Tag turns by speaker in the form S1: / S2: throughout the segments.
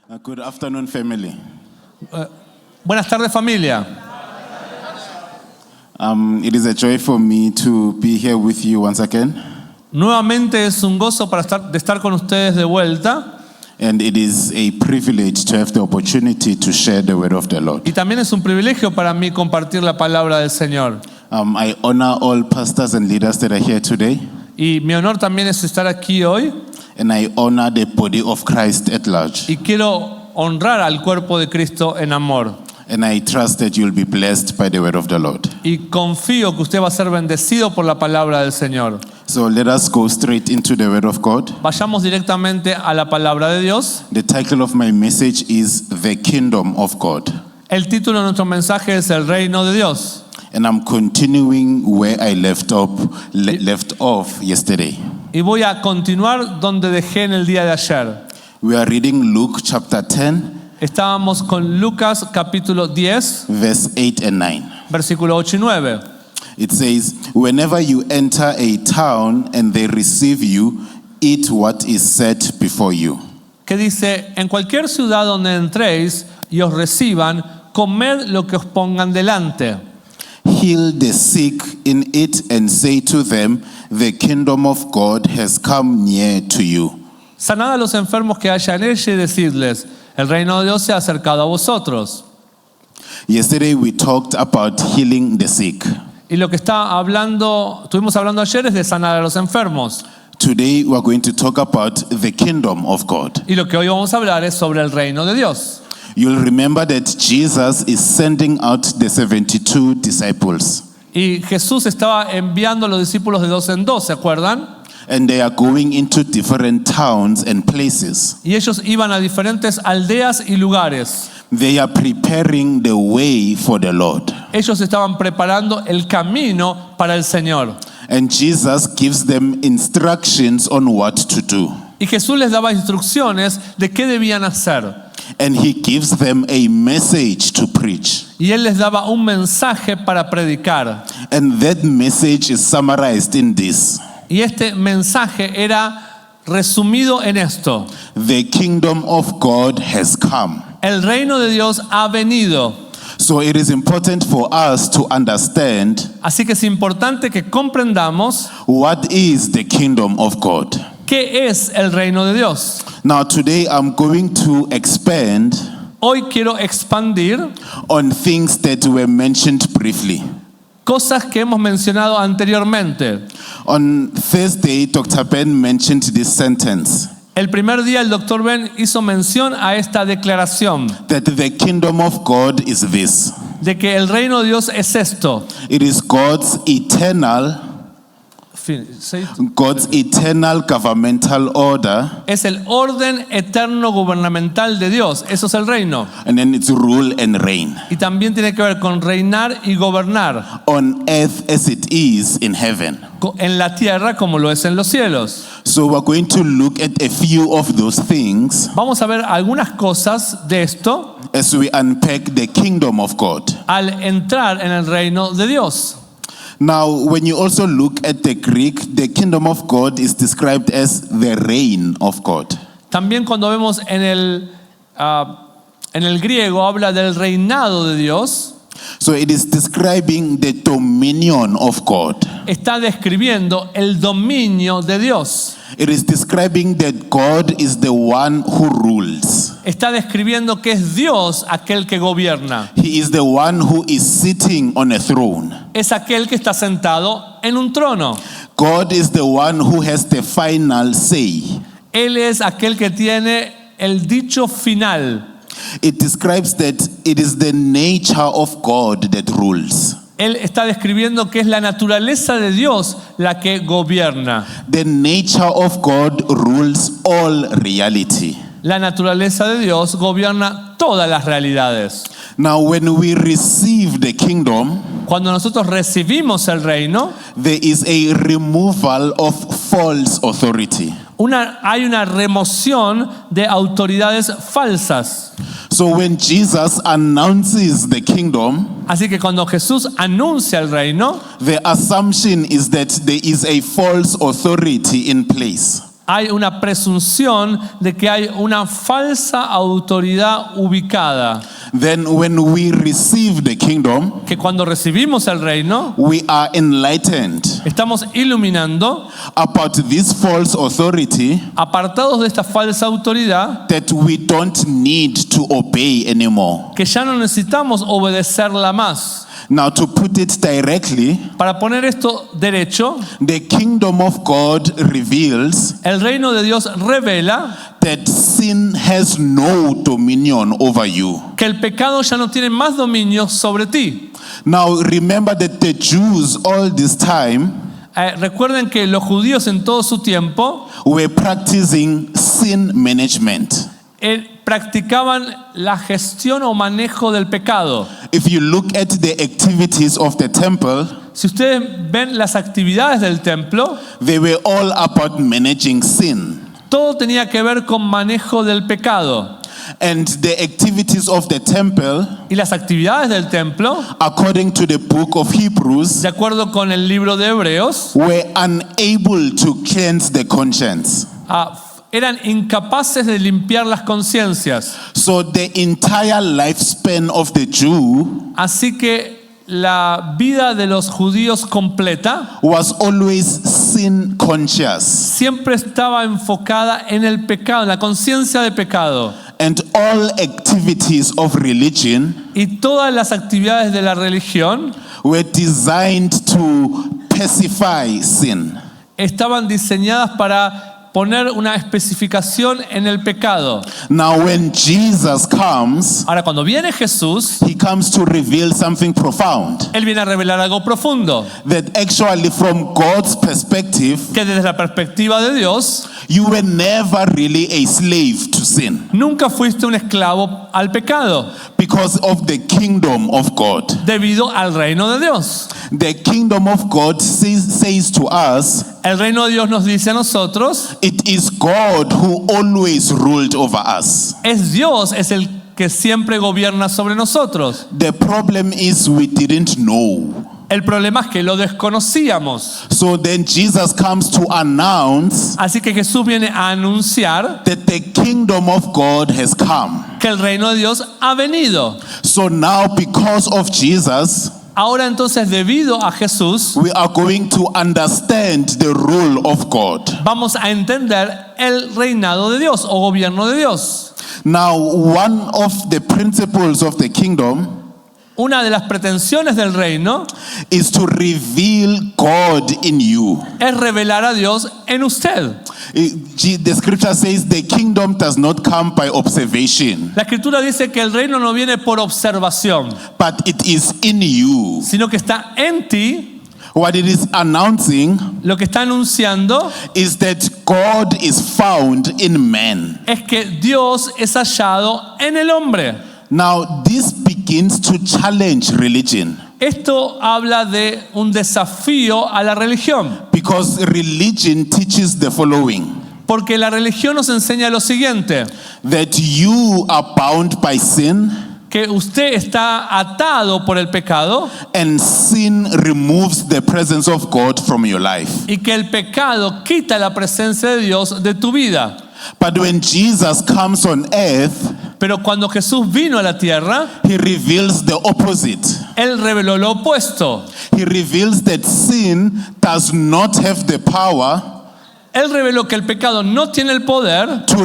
S1: Good afternoon, family.
S2: Buenas tardes, familia.
S1: It is a joy for me to be here with you once again.
S2: Nuevamente es un gozo de estar con ustedes de vuelta.
S1: And it is a privilege to have the opportunity to share the word of the Lord.
S2: Y también es un privilegio para mí compartir la palabra del Señor.
S1: I honor all pastors and leaders that are here today.
S2: Y mi honor también es estar aquí hoy.
S1: And I honor the body of Christ at large.
S2: Y quiero honrar al cuerpo de Cristo en amor.
S1: And I trust that you'll be blessed by the word of the Lord.
S2: Y confío que usted va a ser bendecido por la palabra del Señor.
S1: So let us go straight into the word of God.
S2: Vayamos directamente a la palabra de Dios.
S1: The title of my message is The Kingdom of God.
S2: El título de nuestro mensaje es El Reino de Dios.
S1: And I'm continuing where I left off yesterday.
S2: Y voy a continuar donde dejé en el día de ayer.
S1: We are reading Luke chapter 10,
S2: Estábamos con Lucas capítulo 10,
S1: verse 8 and 9.
S2: versículo 8 y 9.
S1: It says, whenever you enter a town and they receive you, eat what is set before you.
S2: Que dice, en cualquier ciudad donde entréis y os reciban, comed lo que os pongan delante.
S1: Heal the sick in it and say to them, the kingdom of God has come near to you.
S2: Sanad a los enfermos que haya en ella y decidles, el reino de Dios se ha acercado a vosotros.
S1: Yesterday we talked about healing the sick.
S2: Y lo que estuvimos hablando ayer es de sanar a los enfermos.
S1: Today we are going to talk about the kingdom of God.
S2: Y lo que hoy vamos a hablar es sobre el reino de Dios.
S1: You'll remember that Jesus is sending out the 72 disciples.
S2: Y Jesús estaba enviando a los discípulos de dos en dos, ¿se acuerdan?
S1: And they are going into different towns and places.
S2: Y ellos iban a diferentes aldeas y lugares.
S1: They are preparing the way for the Lord.
S2: Ellos estaban preparando el camino para el Señor.
S1: And Jesus gives them instructions on what to do.
S2: Y Jesús les daba instrucciones de qué debían hacer.
S1: And he gives them a message to preach.
S2: Y Él les daba un mensaje para predicar.
S1: And that message is summarized in this.
S2: Y este mensaje era resumido en esto.
S1: The kingdom of God has come.
S2: El reino de Dios ha venido.
S1: So it is important for us to understand
S2: Así que es importante que comprendamos
S1: what is the kingdom of God.
S2: qué es el reino de Dios.
S1: Now today I'm going to expand
S2: Hoy quiero expandir
S1: on things that were mentioned briefly.
S2: cosas que hemos mencionado anteriormente.
S1: On Thursday, Dr. Ben mentioned this sentence,
S2: El primer día el Dr. Ben hizo mención a esta declaración
S1: that the kingdom of God is this.
S2: de que el reino de Dios es esto.
S1: It is God's eternal governmental order,
S2: Es el orden eterno gubernamental de Dios. Eso es el reino.
S1: and then it's rule and reign
S2: Y también tiene que ver con reinar y gobernar
S1: on earth as it is in heaven.
S2: en la tierra como lo es en los cielos.
S1: So we're going to look at a few of those things
S2: Vamos a ver algunas cosas de esto
S1: as we unpack the kingdom of God.
S2: al entrar en el reino de Dios.
S1: Now, when you also look at the Greek, the kingdom of God is described as the reign of God.
S2: También cuando vemos en el griego habla del reinado de Dios.
S1: So it is describing the dominion of God.
S2: Está describiendo el dominio de Dios.
S1: It is describing that God is the one who rules.
S2: Está describiendo que es Dios aquel que gobierna.
S1: He is the one who is sitting on a throne.
S2: Es aquel que está sentado en un trono.
S1: God is the one who has the final say.
S2: Él es aquel que tiene el dicho final.
S1: It describes that it is the nature of God that rules.
S2: Él está describiendo que es la naturaleza de Dios la que gobierna.
S1: The nature of God rules all reality.
S2: La naturaleza de Dios gobierna todas las realidades.
S1: Now, when we receive the kingdom,
S2: Cuando nosotros recibimos el reino,
S1: there is a removal of false authority.
S2: hay una remoción de autoridades falsas.
S1: So when Jesus announces the kingdom,
S2: Así que cuando Jesús anuncia el reino,
S1: the assumption is that there is a false authority in place.
S2: hay una presunción de que hay una falsa autoridad ubicada.
S1: Then when we receive the kingdom,
S2: Que cuando recibimos el reino,
S1: we are enlightened
S2: estamos iluminando,
S1: about this false authority
S2: apartados de esta falsa autoridad,
S1: that we don't need to obey anymore.
S2: que ya no necesitamos obedecerla más.
S1: Now, to put it directly,
S2: Para poner esto derecho,
S1: the kingdom of God reveals
S2: el reino de Dios revela
S1: that sin has no dominion over you.
S2: que el pecado ya no tiene más dominio sobre ti.
S1: Now, remember that the Jews all this time
S2: Recuerden que los judíos en todo su tiempo
S1: were practicing sin management.
S2: Practicaban la gestión o manejo del pecado.
S1: If you look at the activities of the temple,
S2: Si ustedes ven las actividades del templo,
S1: they were all about managing sin.
S2: todo tenía que ver con manejo del pecado.
S1: And the activities of the temple,
S2: Y las actividades del templo,
S1: according to the book of Hebrews,
S2: de acuerdo con el libro de Hebreos,
S1: were unable to cleanse the conscience.
S2: eran incapaces de limpiar las conciencias.
S1: So the entire lifespan of the Jew
S2: Así que la vida de los judíos completa
S1: was always sin conscious.
S2: siempre estaba enfocada en el pecado, en la conciencia de pecado.
S1: And all activities of religion
S2: Y todas las actividades de la religión
S1: were designed to pacify sin.
S2: estaban diseñadas para poner una especificación en el pecado.
S1: Now when Jesus comes,
S2: Ahora, cuando viene Jesús,
S1: he comes to reveal something profound.
S2: Él viene a revelar algo profundo,
S1: That actually from God's perspective,
S2: que desde la perspectiva de Dios,
S1: you were never really a slave to sin
S2: nunca fuiste un esclavo al pecado,
S1: because of the kingdom of God.
S2: debido al reino de Dios.
S1: The kingdom of God says to us,
S2: El reino de Dios nos dice a nosotros,
S1: it is God who always ruled over us.
S2: es Dios, es el que siempre gobierna sobre nosotros.
S1: The problem is we didn't know.
S2: El problema es que lo desconocíamos.
S1: So then Jesus comes to announce
S2: Así que Jesús viene a anunciar
S1: that the kingdom of God has come.
S2: que el reino de Dios ha venido.
S1: So now because of Jesus,
S2: Ahora entonces, debido a Jesús,
S1: we are going to understand the rule of God.
S2: vamos a entender el reinado de Dios o gobierno de Dios.
S1: Now, one of the principles of the kingdom
S2: Una de las pretensiones del reino
S1: is to reveal God in you.
S2: es revelar a Dios en usted.
S1: The scripture says the kingdom does not come by observation,
S2: La escritura dice que el reino no viene por observación,
S1: but it is in you.
S2: sino que está en ti.
S1: What it is announcing
S2: Lo que está anunciando
S1: is that God is found in man.
S2: es que Dios es hallado en el hombre.
S1: Now, this begins to challenge religion
S2: Esto habla de un desafío a la religión,
S1: because religion teaches the following:
S2: porque la religión nos enseña lo siguiente,
S1: that you are bound by sin,
S2: que usted está atado por el pecado
S1: and sin removes the presence of God from your life.
S2: y que el pecado quita la presencia de Dios de tu vida.
S1: But when Jesus comes on earth,
S2: Pero cuando Jesús vino a la tierra,
S1: he reveals the opposite.
S2: Él reveló lo opuesto.
S1: He reveals that sin does not have the power
S2: Él reveló que el pecado no tiene el poder
S1: to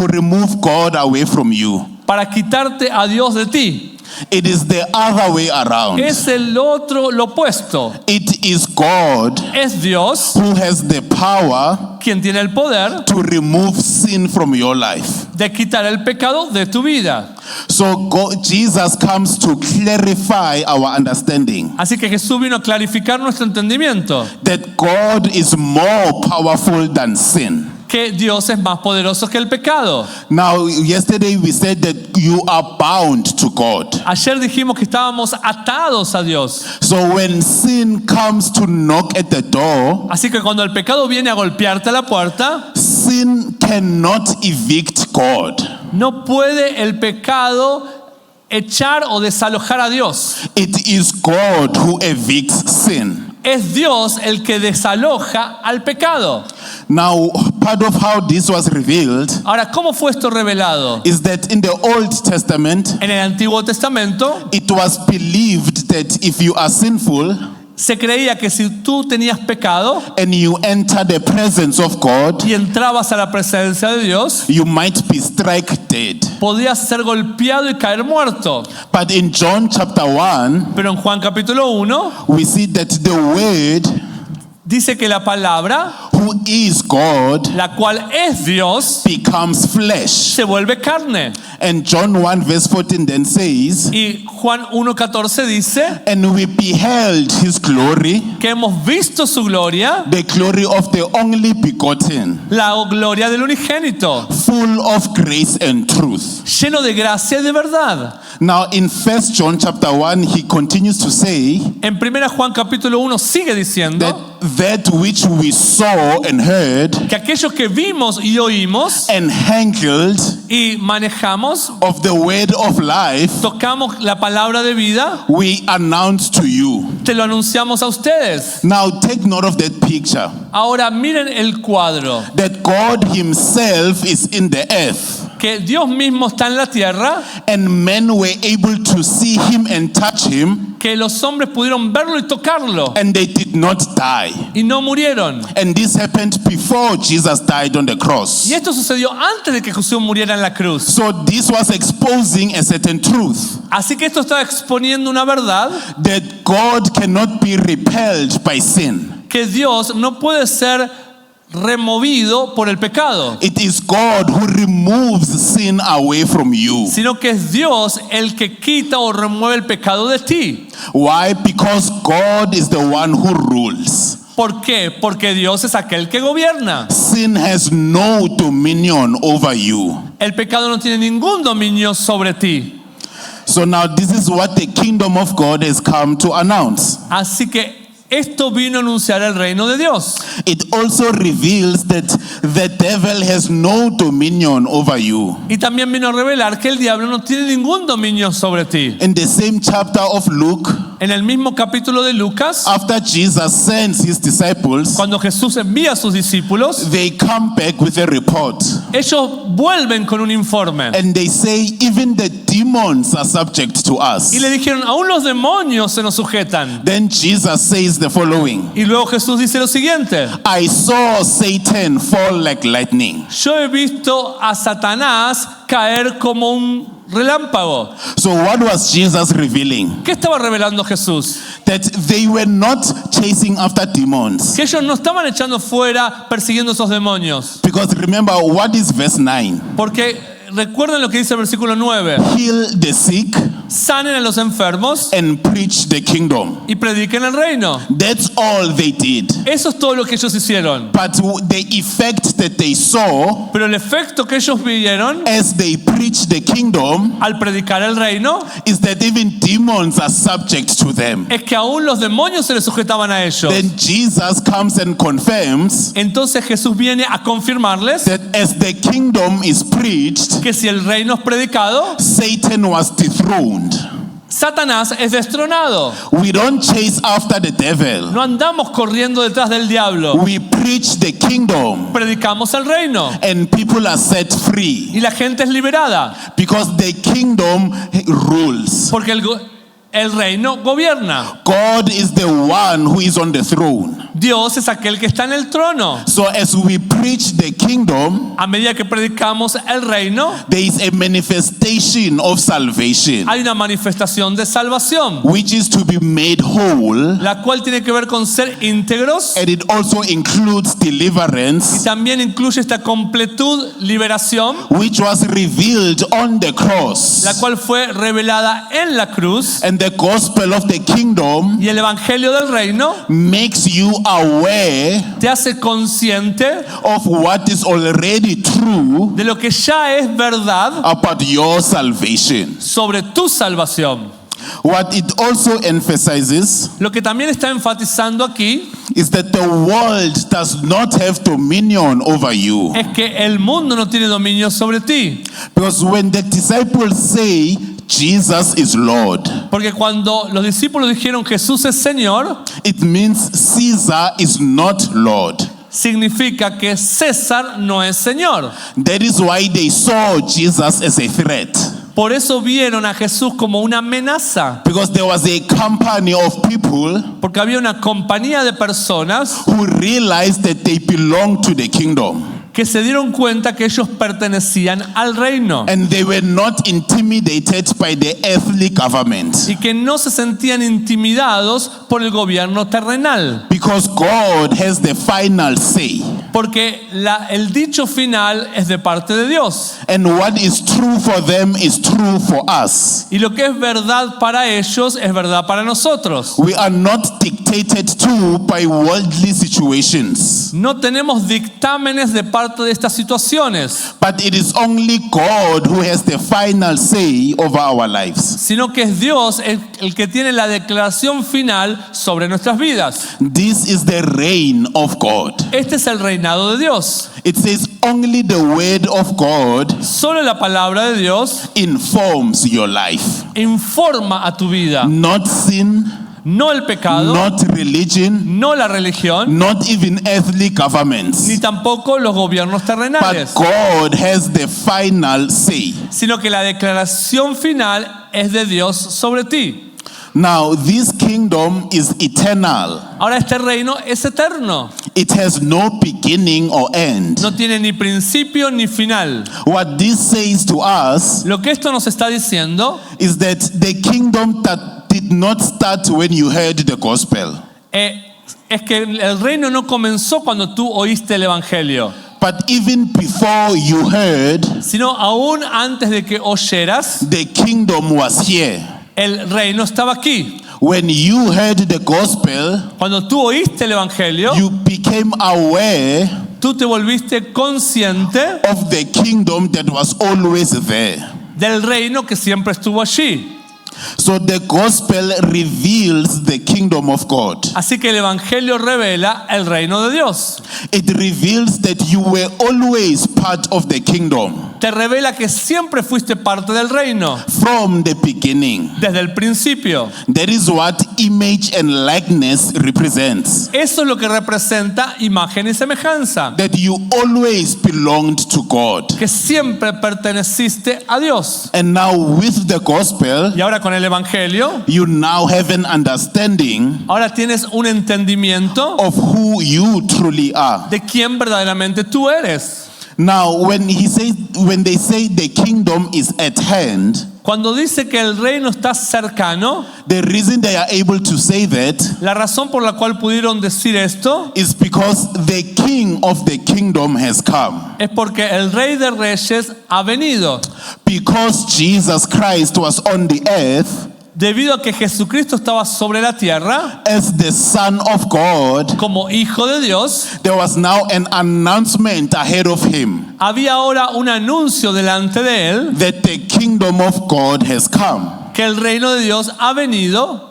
S1: remove God away from you.
S2: para quitarte a Dios de ti.
S1: It is the other way around.
S2: Es el otro, lo opuesto.
S1: It is God
S2: Es Dios
S1: who has the power
S2: quien tiene el poder
S1: to remove sin from your life.
S2: de quitar el pecado de tu vida.
S1: So Jesus comes to clarify our understanding
S2: Así que Jesús vino a clarificar nuestro entendimiento,
S1: that God is more powerful than sin.
S2: que Dios es más poderoso que el pecado.
S1: Now, yesterday we said that you are bound to God.
S2: Ayer dijimos que estábamos atados a Dios.
S1: So when sin comes to knock at the door,
S2: Así que cuando el pecado viene a golpearte a la puerta,
S1: sin cannot evict God.
S2: no puede el pecado echar o desalojar a Dios.
S1: It is God who evicts sin.
S2: es Dios el que desaloja al pecado.
S1: Now, part of how this was revealed
S2: Ahora, ¿cómo fue esto revelado?
S1: is that in the Old Testament,
S2: En el Antiguo Testamento
S1: it was believed that if you are sinful
S2: se creía que si tú tenías pecado
S1: and you enter the presence of God,
S2: y entrabas a la presencia de Dios,
S1: you might be struck dead.
S2: podías ser golpeado y caer muerto.
S1: But in John chapter 1,
S2: Pero en Juan capítulo 1
S1: we see that the Word,
S2: dice que la palabra,
S1: who is God,
S2: la cual es Dios,
S1: becomes flesh.
S2: se vuelve carne.
S1: And John 1 verse 14 then says,
S2: Y Juan 1:14 dice
S1: and we beheld his glory,
S2: que hemos visto su gloria,
S1: the glory of the only begotten,
S2: la gloria del unigénito,
S1: full of grace and truth.
S2: lleno de gracia y de verdad.
S1: Now in 1 John chapter 1, he continues to say
S2: En 1 Juan capítulo 1 sigue diciendo
S1: that which we saw and heard
S2: que aquellos que vimos y oímos
S1: and handled
S2: y manejamos,
S1: of the word of life,
S2: tocamos la palabra de vida,
S1: we announce to you.
S2: te lo anunciamos a ustedes.
S1: Now take note of that picture,
S2: Ahora miren el cuadro,
S1: that God himself is in the earth,
S2: que Dios mismo está en la tierra,
S1: and men were able to see him and touch him,
S2: que los hombres pudieron verlo y tocarlo
S1: and they did not die.
S2: y no murieron.
S1: And this happened before Jesus died on the cross.
S2: Y esto sucedió antes de que Jesús muriera en la cruz.
S1: So this was exposing a certain truth,
S2: Así que esto está exponiendo una verdad,
S1: that God cannot be repelled by sin.
S2: que Dios no puede ser removido por el pecado,
S1: It is God who removes sin away from you.
S2: sino que es Dios el que quita o remueve el pecado de ti.
S1: Why? Because God is the one who rules.
S2: ¿Por qué? Porque Dios es aquel que gobierna.
S1: Sin has no dominion over you.
S2: El pecado no tiene ningún dominio sobre ti.
S1: So now this is what the kingdom of God has come to announce.
S2: Así que esto vino a anunciar el reino de Dios.
S1: It also reveals that the devil has no dominion over you.
S2: Y también vino a revelar que el diablo no tiene ningún dominio sobre ti.
S1: In the same chapter of Luke,
S2: En el mismo capítulo de Lucas,
S1: after Jesus sends his disciples,
S2: cuando Jesús envía a sus discípulos,
S1: they come back with a report.
S2: ellos vuelven con un informe.
S1: And they say, even the demons are subject to us.
S2: Y le dijeron, aún los demonios se nos sujetan.
S1: Then Jesus says the following:
S2: Y luego Jesús dice lo siguiente:
S1: I saw Satan fall like lightning.
S2: yo he visto a Satanás caer como un relámpago.
S1: So what was Jesus revealing?
S2: ¿Qué estaba revelando Jesús?
S1: That they were not chasing after demons.
S2: Que ellos no estaban echando fuera, persiguiendo esos demonios.
S1: Because remember, what is verse 9?
S2: Porque recuerden lo que dice el versículo 9.
S1: Heal the sick
S2: Sanen a los enfermos
S1: and preach the kingdom.
S2: y prediquen el reino.
S1: That's all they did.
S2: Eso es todo lo que ellos hicieron.
S1: But the effect that they saw
S2: Pero el efecto que ellos vieron
S1: as they preached the kingdom
S2: al predicar el reino
S1: is that even demons are subject to them.
S2: es que aún los demonios se les sujetaban a ellos.
S1: Then Jesus comes and confirms
S2: Entonces Jesús viene a confirmarles
S1: that as the kingdom is preached,
S2: que si el reino es predicado,
S1: Satan was dethroned.
S2: Satanás es destronado.
S1: We don't chase after the devil.
S2: No andamos corriendo detrás del diablo.
S1: We preach the kingdom
S2: Predicamos el reino
S1: and people are set free
S2: y la gente es liberada
S1: because the kingdom rules.
S2: porque el reino gobierna.
S1: God is the one who is on the throne.
S2: Dios es aquel que está en el trono.
S1: So as we preach the kingdom,
S2: A medida que predicamos el reino,
S1: there is a manifestation of salvation,
S2: hay una manifestación de salvación,
S1: which is to be made whole,
S2: la cual tiene que ver con ser íntegros
S1: and it also includes
S2: y
S1: deliverance,
S2: también incluye esta completud, liberación,
S1: which was revealed on the cross.
S2: la cual fue revelada en la cruz.
S1: And the gospel of the kingdom
S2: Y el evangelio del reino
S1: makes you aware
S2: te hace consciente
S1: of what is already true
S2: de lo que ya es verdad
S1: about your salvation.
S2: sobre tu salvación.
S1: What it also emphasizes
S2: Lo que también está enfatizando aquí
S1: is that the world does not have dominion over you.
S2: es que el mundo no tiene dominio sobre ti.
S1: Because when the disciples say, Jesus is Lord,
S2: Porque cuando los discípulos dijeron Jesús es Señor,
S1: it means Caesar is not Lord.
S2: significa que César no es Señor.
S1: That is why they saw Jesus as a threat.
S2: Por eso vieron a Jesús como una amenaza.
S1: Because there was a company of people
S2: Porque había una compañía de personas
S1: who realized that they belonged to the kingdom.
S2: que se dieron cuenta que ellos pertenecían al reino
S1: And they were not intimidated by the earthly government.
S2: y que no se sentían intimidados por el gobierno terrenal.
S1: Because God has the final say.
S2: Porque el dicho final es de parte de Dios.
S1: And what is true for them is true for us.
S2: Y lo que es verdad para ellos es verdad para nosotros.
S1: We are not dictated to by worldly situations.
S2: No tenemos dictámenes de parte de estas situaciones,
S1: But it is only God who has the final say over our lives.
S2: sino que es Dios el que tiene la declaración final sobre nuestras vidas.
S1: This is the reign of God.
S2: Este es el reinado de Dios.
S1: It says only the word of God
S2: Solo la palabra de Dios
S1: informs your life.
S2: informa a tu vida,
S1: Not sin,
S2: no el pecado,
S1: not religion,
S2: no la religión,
S1: not even earthly governments.
S2: ni tampoco los gobiernos
S1: But
S2: terrenales,
S1: God has the final say.
S2: sino que la declaración final es de Dios sobre ti.
S1: Now, this kingdom is eternal.
S2: Ahora este reino es eterno,
S1: It has no beginning or end.
S2: no tiene ni principio ni final.
S1: What this says to us
S2: Lo que esto nos está diciendo
S1: is that the kingdom that did not start when you heard the gospel,
S2: es que el reino no comenzó cuando tú oíste el evangelio,
S1: but even before you heard,
S2: sino aún antes de que oyeras,
S1: the kingdom was here.
S2: el reino estaba aquí.
S1: When you heard the gospel,
S2: Cuando tú oíste el evangelio,
S1: you became aware
S2: tú te volviste consciente
S1: of the kingdom that was always there.
S2: del reino que siempre estuvo allí.
S1: So the gospel reveals the kingdom of God.
S2: Así que el evangelio revela el reino de Dios.
S1: It reveals that you were always part of the kingdom
S2: Te revela que siempre fuiste parte del reino
S1: from the beginning.
S2: desde el principio.
S1: That is what image and likeness represents.
S2: Eso es lo que representa imagen y semejanza,
S1: That you always belonged to God.
S2: que siempre perteneciste a Dios.
S1: And now with the gospel,
S2: Y ahora con el evangelio,
S1: you now have an understanding
S2: ahora tienes un entendimiento
S1: of who you truly are.
S2: de quién verdaderamente tú eres.
S1: Now, when they say the kingdom is at hand,
S2: Cuando dice que el reino está cercano,
S1: the reason they are able to say that
S2: la razón por la cual pudieron decir esto
S1: is because the king of the kingdom has come.
S2: es porque el Rey de Reyes ha venido.
S1: Because Jesus Christ was on the earth
S2: Debido a que Jesucristo estaba sobre la tierra
S1: as the Son of God,
S2: como Hijo de Dios,
S1: there was now an announcement ahead of him
S2: había ahora un anuncio delante de él
S1: that the kingdom of God has come.
S2: que el reino de Dios ha venido.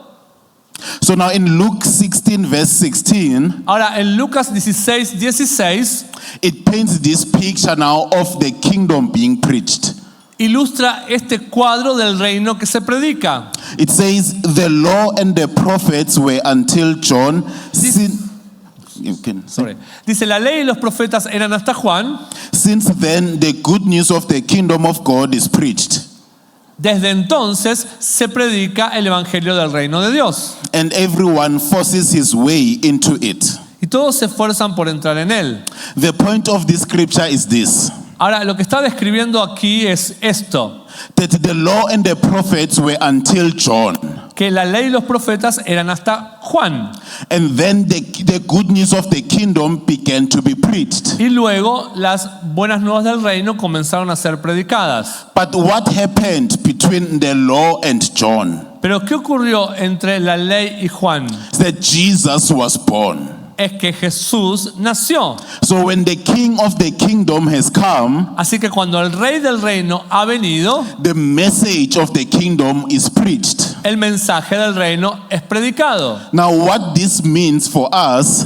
S1: So now in Luke 16 verse 16,
S2: Ahora en Lucas 16:16
S1: it paints this picture now of the kingdom being preached.
S2: ilustra este cuadro del reino que se predica.
S1: It says, the law and the prophets were until John.
S2: Dice, la ley y los profetas eran hasta Juan.
S1: Since then, the good news of the kingdom of God is preached.
S2: Desde entonces se predica el evangelio del reino de Dios.
S1: And everyone forces his way into it.
S2: Y todos se esfuerzan por entrar en él.
S1: The point of this scripture is this.
S2: Ahora, lo que está describiendo aquí es esto.
S1: That the law and the prophets were until John.
S2: Que la ley y los profetas eran hasta Juan.
S1: And then the good news of the kingdom began to be preached.
S2: Y luego las buenas nuevas del reino comenzaron a ser predicadas.
S1: But what happened between the law and John?
S2: Pero ¿qué ocurrió entre la ley y Juan?
S1: That Jesus was born.
S2: Es que Jesús nació.
S1: So when the king of the kingdom has come,
S2: Así que cuando el rey del reino ha venido,
S1: the message of the kingdom is preached.
S2: el mensaje del reino es predicado.
S1: Now what this means for us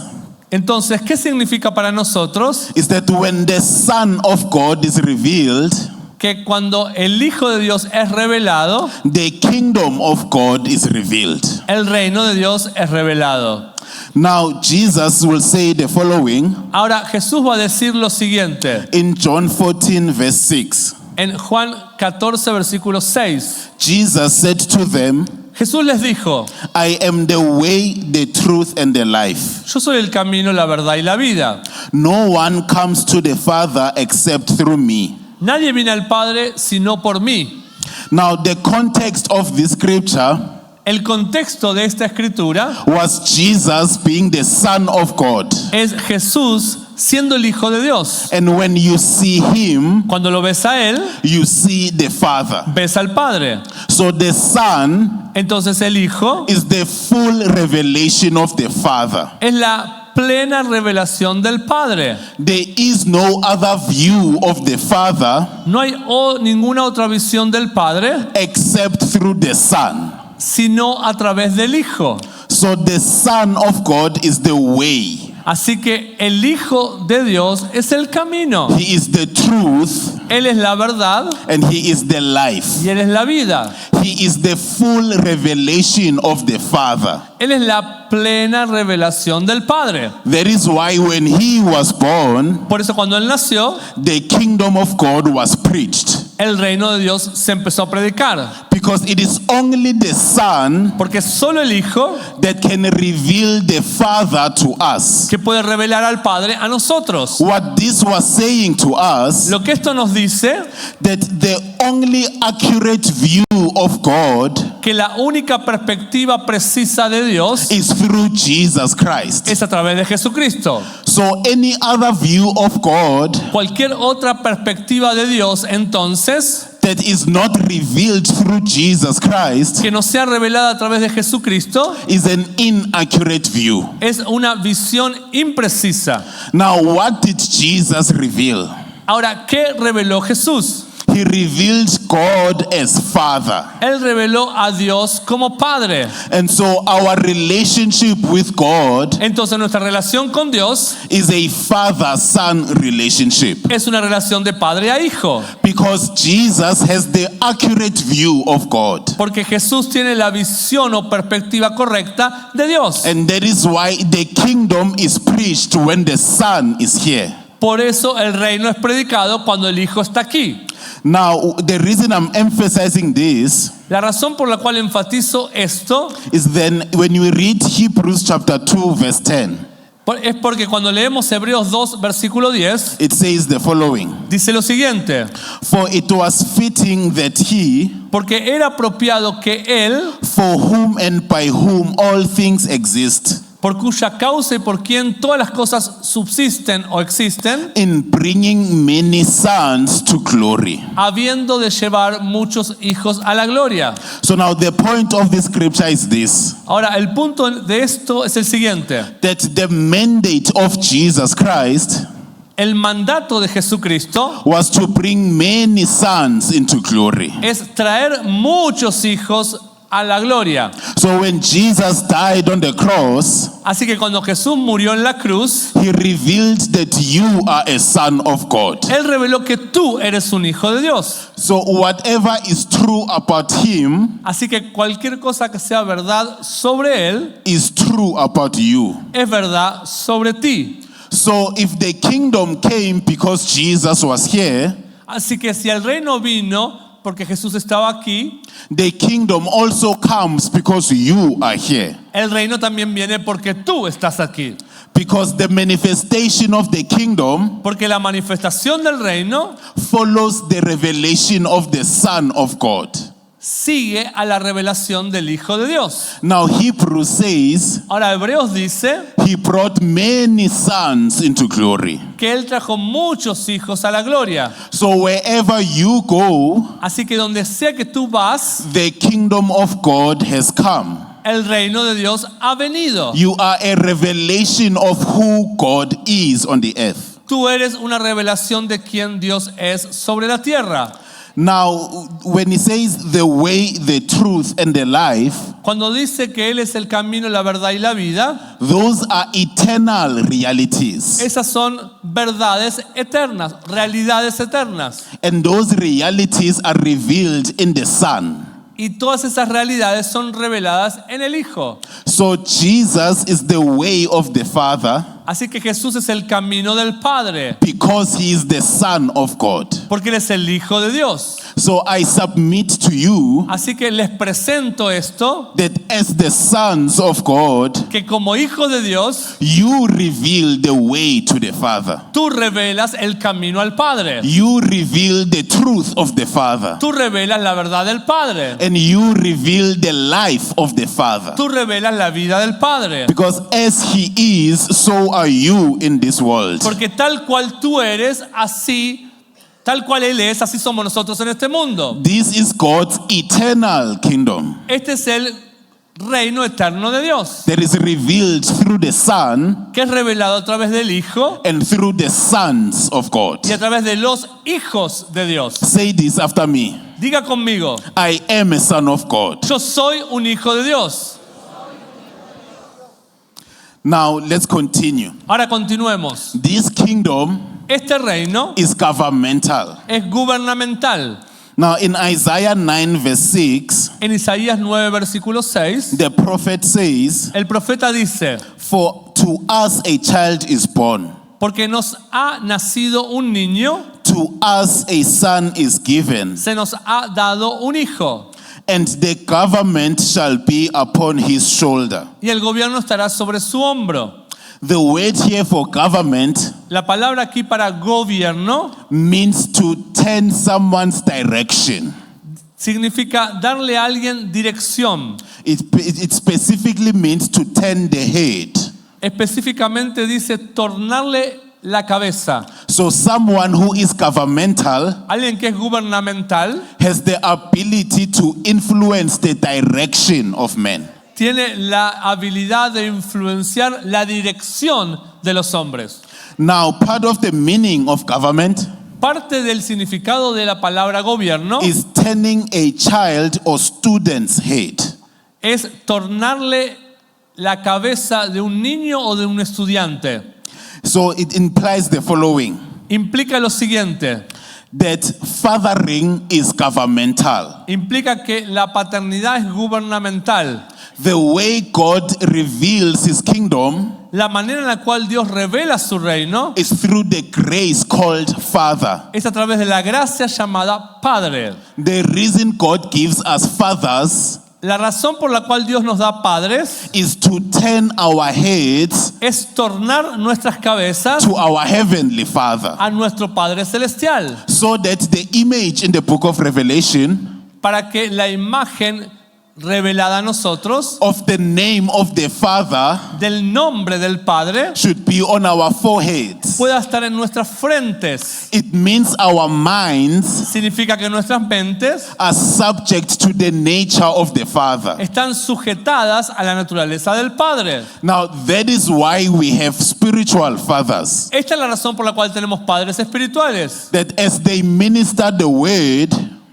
S2: Entonces, ¿qué significa para nosotros?
S1: is that when the Son of God is revealed,
S2: que cuando el Hijo de Dios es revelado,
S1: the kingdom of God is revealed.
S2: el reino de Dios es revelado.
S1: Now, Jesus will say the following
S2: Ahora Jesús va a decir lo siguiente
S1: in John 14, verse 6.
S2: en Juan 14, versículo 6.
S1: Jesus said to them,
S2: Jesús les dijo:
S1: I am the way, the truth, and the life.
S2: yo soy el camino, la verdad y la vida.
S1: No one comes to the Father except through me.
S2: Nadie viene al Padre sino por mí.
S1: Now, the context of this scripture
S2: El contexto de esta escritura
S1: was Jesus being the Son of God.
S2: es Jesús siendo el Hijo de Dios.
S1: And when you see him,
S2: Cuando lo ves a él,
S1: you see the Father.
S2: ves al Padre.
S1: So the Son
S2: Entonces el Hijo
S1: is the full revelation of the Father.
S2: es la plena revelación del Padre.
S1: There is no other view of the Father
S2: No hay ninguna otra visión del Padre
S1: except through the Son.
S2: sino a través del Hijo.
S1: So the Son of God is the way.
S2: Así que el Hijo de Dios es el camino.
S1: He is the truth
S2: Él es la verdad
S1: and he is the life.
S2: y Él es la vida.
S1: He is the full revelation of the Father.
S2: Él es la plena revelación del Padre.
S1: That is why when he was born,
S2: Por eso cuando Él nació,
S1: the kingdom of God was preached.
S2: el reino de Dios se empezó a predicar.
S1: Because it is only the Son
S2: Porque solo el Hijo
S1: that can reveal the Father to us.
S2: que puede revelar al Padre a nosotros.
S1: What this was saying to us,
S2: Lo que esto nos dice,
S1: that the only accurate view of God
S2: que la única perspectiva precisa de Dios
S1: is through Jesus Christ.
S2: es a través de Jesucristo.
S1: So any other view of God
S2: Cualquier otra perspectiva de Dios, entonces,
S1: that is not revealed through Jesus Christ
S2: que no sea revelada a través de Jesucristo,
S1: is an inaccurate view.
S2: es una visión imprecisa.
S1: Now, what did Jesus reveal?
S2: Ahora, ¿qué reveló Jesús?
S1: He revealed God as Father.
S2: Él reveló a Dios como Padre.
S1: And so our relationship with God
S2: Entonces nuestra relación con Dios
S1: is a father-son relationship.
S2: es una relación de padre a hijo.
S1: Because Jesus has the accurate view of God.
S2: Porque Jesús tiene la visión o perspectiva correcta de Dios.
S1: And that is why the kingdom is preached when the Son is here.
S2: Por eso el reino es predicado cuando el Hijo está aquí.
S1: Now, the reason I'm emphasizing this
S2: La razón por la cual enfatizo esto
S1: is then when you read Hebrews chapter 2 verse 10,
S2: es porque cuando leemos Hebreos 2 versículo 10
S1: it says the following:
S2: dice lo siguiente:
S1: For it was fitting that he,
S2: porque era apropiado que Él,
S1: for whom and by whom all things exist,
S2: por cuya causa y por quien todas las cosas subsisten o existen,
S1: in bringing many sons to glory.
S2: habiendo de llevar muchos hijos a la gloria.
S1: So now the point of this scripture is this:
S2: Ahora, el punto de esto es el siguiente:
S1: that the mandate of Jesus Christ
S2: el mandato de Jesucristo
S1: was to bring many sons into glory.
S2: es traer muchos hijos a la gloria.
S1: So when Jesus died on the cross,
S2: Así que cuando Jesús murió en la cruz,
S1: he revealed that you are a son of God.
S2: Él reveló que tú eres un hijo de Dios.
S1: So whatever is true about him
S2: Así que cualquier cosa que sea verdad sobre Él
S1: is true about you.
S2: es verdad sobre ti.
S1: So if the kingdom came because Jesus was here,
S2: Así que si el reino vino porque Jesús estaba aquí,
S1: the kingdom also comes because you are here.
S2: el reino también viene porque tú estás aquí.
S1: Because the manifestation of the kingdom
S2: Porque la manifestación del reino
S1: follows the revelation of the Son of God.
S2: sigue a la revelación del Hijo de Dios.
S1: Now Hebrews says
S2: Ahora Hebreos dice
S1: he brought many sons into glory.
S2: que Él trajo muchos hijos a la gloria.
S1: So wherever you go,
S2: Así que donde sea que tú vas,
S1: the kingdom of God has come.
S2: el reino de Dios ha venido.
S1: You are a revelation of who God is on the earth.
S2: Tú eres una revelación de quién Dios es sobre la tierra.
S1: Now, when he says the way, the truth, and the life,
S2: Cuando dice que Él es el camino, la verdad y la vida,
S1: those are eternal realities.
S2: esas son verdades eternas, realidades eternas.
S1: And those realities are revealed in the Son.
S2: Y todas esas realidades son reveladas en el Hijo.
S1: So Jesus is the way of the Father
S2: Así que Jesús es el camino del Padre,
S1: because he is the Son of God.
S2: porque Él es el Hijo de Dios.
S1: So I submit to you
S2: Así que les presento esto,
S1: that as the sons of God,
S2: que como hijo de Dios,
S1: you reveal the way to the Father.
S2: tú revelas el camino al Padre.
S1: You reveal the truth of the Father.
S2: Tú revelas la verdad del Padre.
S1: And you reveal the life of the Father.
S2: Tú revelas la vida del Padre.
S1: Because as he is, so are you in this world.
S2: Porque tal cual tú eres, así, tal cual Él es, así somos nosotros en este mundo.
S1: This is God's eternal kingdom
S2: Este es el reino eterno de Dios,
S1: that is revealed through the Son
S2: que es revelado a través del Hijo
S1: and through the sons of God.
S2: y a través de los hijos de Dios.
S1: Say this after me.
S2: Diga conmigo,
S1: I am a son of God.
S2: yo soy un hijo de Dios.
S1: Now let's continue.
S2: Ahora continuemos.
S1: This kingdom
S2: Este reino
S1: is governmental.
S2: es gubernamental.
S1: Now in Isaiah 9 verse 6,
S2: En Isaías 9, versículo 6,
S1: the prophet says,
S2: el profeta dice,
S1: "For to us a child is born,
S2: porque nos ha nacido un niño,
S1: to us a son is given,
S2: se nos ha dado un hijo,
S1: and the government shall be upon his shoulder."
S2: y el gobierno estará sobre su hombro.
S1: The word here for government
S2: La palabra aquí para gobierno
S1: means to turn someone's direction.
S2: significa darle a alguien dirección.
S1: It specifically means to turn the head.
S2: Específicamente dice tornarle la cabeza.
S1: So someone who is governmental
S2: Alguien que es gubernamental
S1: has the ability to influence the direction of men.
S2: tiene la habilidad de influenciar la dirección de los hombres.
S1: Now, part of the meaning of government
S2: Parte del significado de la palabra gobierno
S1: is turning a child or student's head.
S2: es tornarle la cabeza de un niño o de un estudiante.
S1: So it implies the following,
S2: Implica lo siguiente.
S1: that fathering is governmental.
S2: Implica que la paternidad es gubernamental.
S1: The way God reveals his kingdom
S2: La manera en la cual Dios revela su reino
S1: is through the grace called Father.
S2: es a través de la gracia llamada Padre.
S1: The reason God gives us fathers
S2: La razón por la cual Dios nos da padres
S1: is to turn our heads
S2: es tornar nuestras cabezas
S1: to our heavenly Father,
S2: a nuestro Padre Celestial,
S1: so that the image in the book of Revelation
S2: para que la imagen revelada a nosotros
S1: of the name of the Father
S2: del nombre del Padre
S1: should be on our foreheads.
S2: pueda estar en nuestras frentes.
S1: It means our minds
S2: Significa que nuestras mentes
S1: are subject to the nature of the Father.
S2: están sujetadas a la naturaleza del Padre.
S1: Now, that is why we have spiritual fathers,
S2: Esta es la razón por la cual tenemos padres espirituales,
S1: that as they minister the word,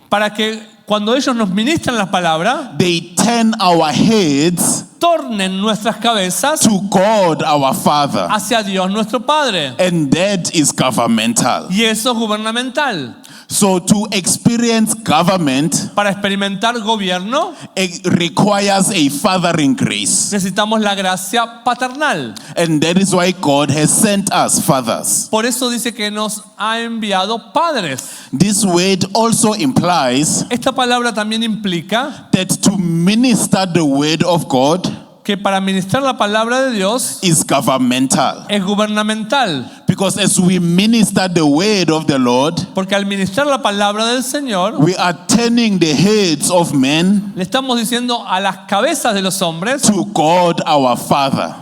S2: para que cuando ellos nos ministran la palabra,
S1: they turn our heads
S2: tornen nuestras cabezas
S1: to God our Father.
S2: hacia Dios nuestro Padre.
S1: And that is governmental.
S2: Y eso es gubernamental.
S1: So to experience government,
S2: Para experimentar gobierno
S1: it requires a fathering grace.
S2: necesitamos la gracia paternal.
S1: And that is why God has sent us fathers.
S2: Por eso dice que nos ha enviado padres.
S1: This word also implies
S2: Esta palabra también implica
S1: that to minister the word of God
S2: que para ministrar la palabra de Dios
S1: is governmental.
S2: es gubernamental.
S1: Because as we minister the word of the Lord,
S2: Porque al ministrar la palabra del Señor,
S1: we are turning the heads of men
S2: le estamos diciendo a las cabezas de los hombres,
S1: to God our Father.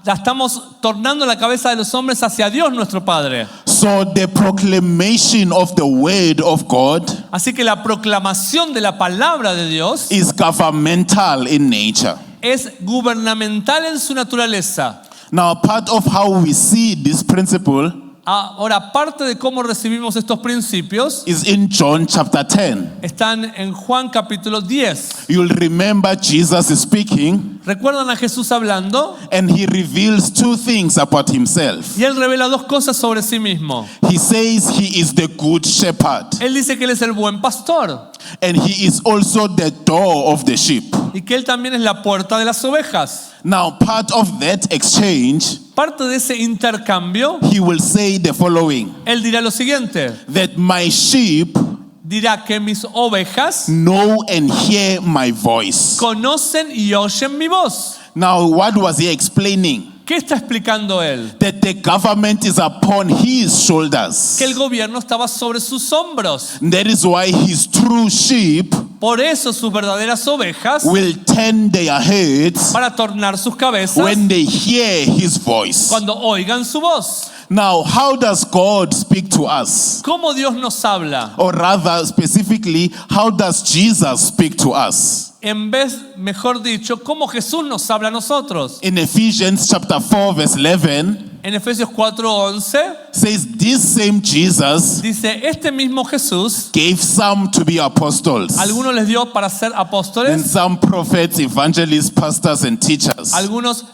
S2: la estamos tornando la cabeza de los hombres hacia Dios nuestro Padre.
S1: So the proclamation of the word of God
S2: Así que la proclamación de la palabra de Dios
S1: is governmental in nature.
S2: es gubernamental en su naturaleza.
S1: Now, part of how we see this principle
S2: Ahora, parte de cómo recibimos estos principios
S1: is in John chapter 10.
S2: están en Juan capítulo 10.
S1: You'll remember Jesus is speaking,
S2: ¿Recuerdan a Jesús hablando?
S1: and he reveals two things about himself.
S2: Y él revela dos cosas sobre sí mismo.
S1: He says he is the good shepherd,
S2: Él dice que él es el buen pastor
S1: and he is also the door of the sheep.
S2: y que él también es la puerta de las ovejas.
S1: Now, part of that exchange,
S2: Parte de ese intercambio,
S1: he will say the following,
S2: él dirá lo siguiente.
S1: that my sheep
S2: Dirá que mis ovejas
S1: know and hear my voice.
S2: conocen y oyen mi voz.
S1: Now, what was he explaining?
S2: ¿Qué está explicando él?
S1: That the government is upon his shoulders.
S2: Que el gobierno estaba sobre sus hombros.
S1: That is why his true sheep
S2: Por eso sus verdaderas ovejas
S1: will turn their heads
S2: para tornar sus cabezas
S1: when they hear his voice.
S2: cuando oigan su voz.
S1: Now, how does God speak to us?
S2: ¿Cómo Dios nos habla?
S1: Or rather, specifically, how does Jesus speak to us?
S2: En vez, mejor dicho, ¿cómo Jesús nos habla a nosotros?
S1: In Ephesians chapter 4, verse 11,
S2: En Efesios 4:11
S1: says this same Jesus
S2: dice, este mismo Jesús,
S1: gave some to be apostles,
S2: algunos les dio para ser
S1: and
S2: apóstoles,
S1: some prophets, evangelists, pastors, and teachers.
S2: algunos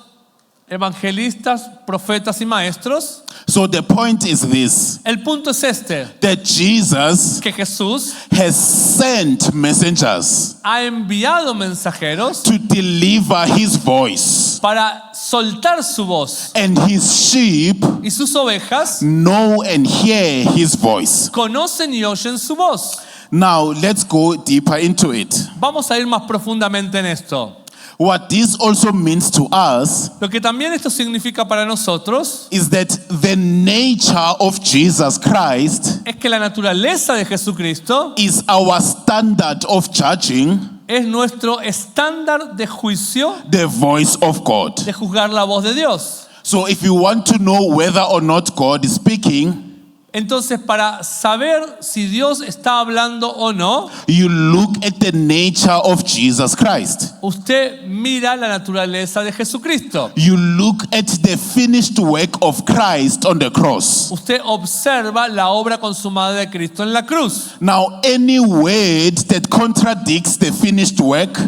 S2: evangelistas, profetas y maestros.
S1: So the point is this,
S2: El punto es este,
S1: that Jesus
S2: que Jesús
S1: has sent messengers
S2: ha enviado mensajeros
S1: to deliver his voice,
S2: para soltar su voz
S1: and his sheep
S2: y sus ovejas
S1: know and hear his voice.
S2: conocen y oyen su voz.
S1: Now, let's go deeper into it.
S2: Vamos a ir más profundamente en esto.
S1: What this also means to us
S2: Lo que también esto significa para nosotros
S1: is that the nature of Jesus Christ
S2: es que la naturaleza de Jesucristo
S1: is our standard of judging
S2: es nuestro estándar de juicio,
S1: the voice of God.
S2: de juzgar la voz de Dios.
S1: So if you want to know whether or not God is speaking,
S2: Entonces, para saber si Dios está hablando o no,
S1: you look at the nature of Jesus Christ.
S2: usted mira la naturaleza de Jesucristo.
S1: You look at the finished work of Christ on the cross.
S2: Usted observa la obra consumada de Cristo en la cruz.
S1: Now, any word that contradicts the finished work,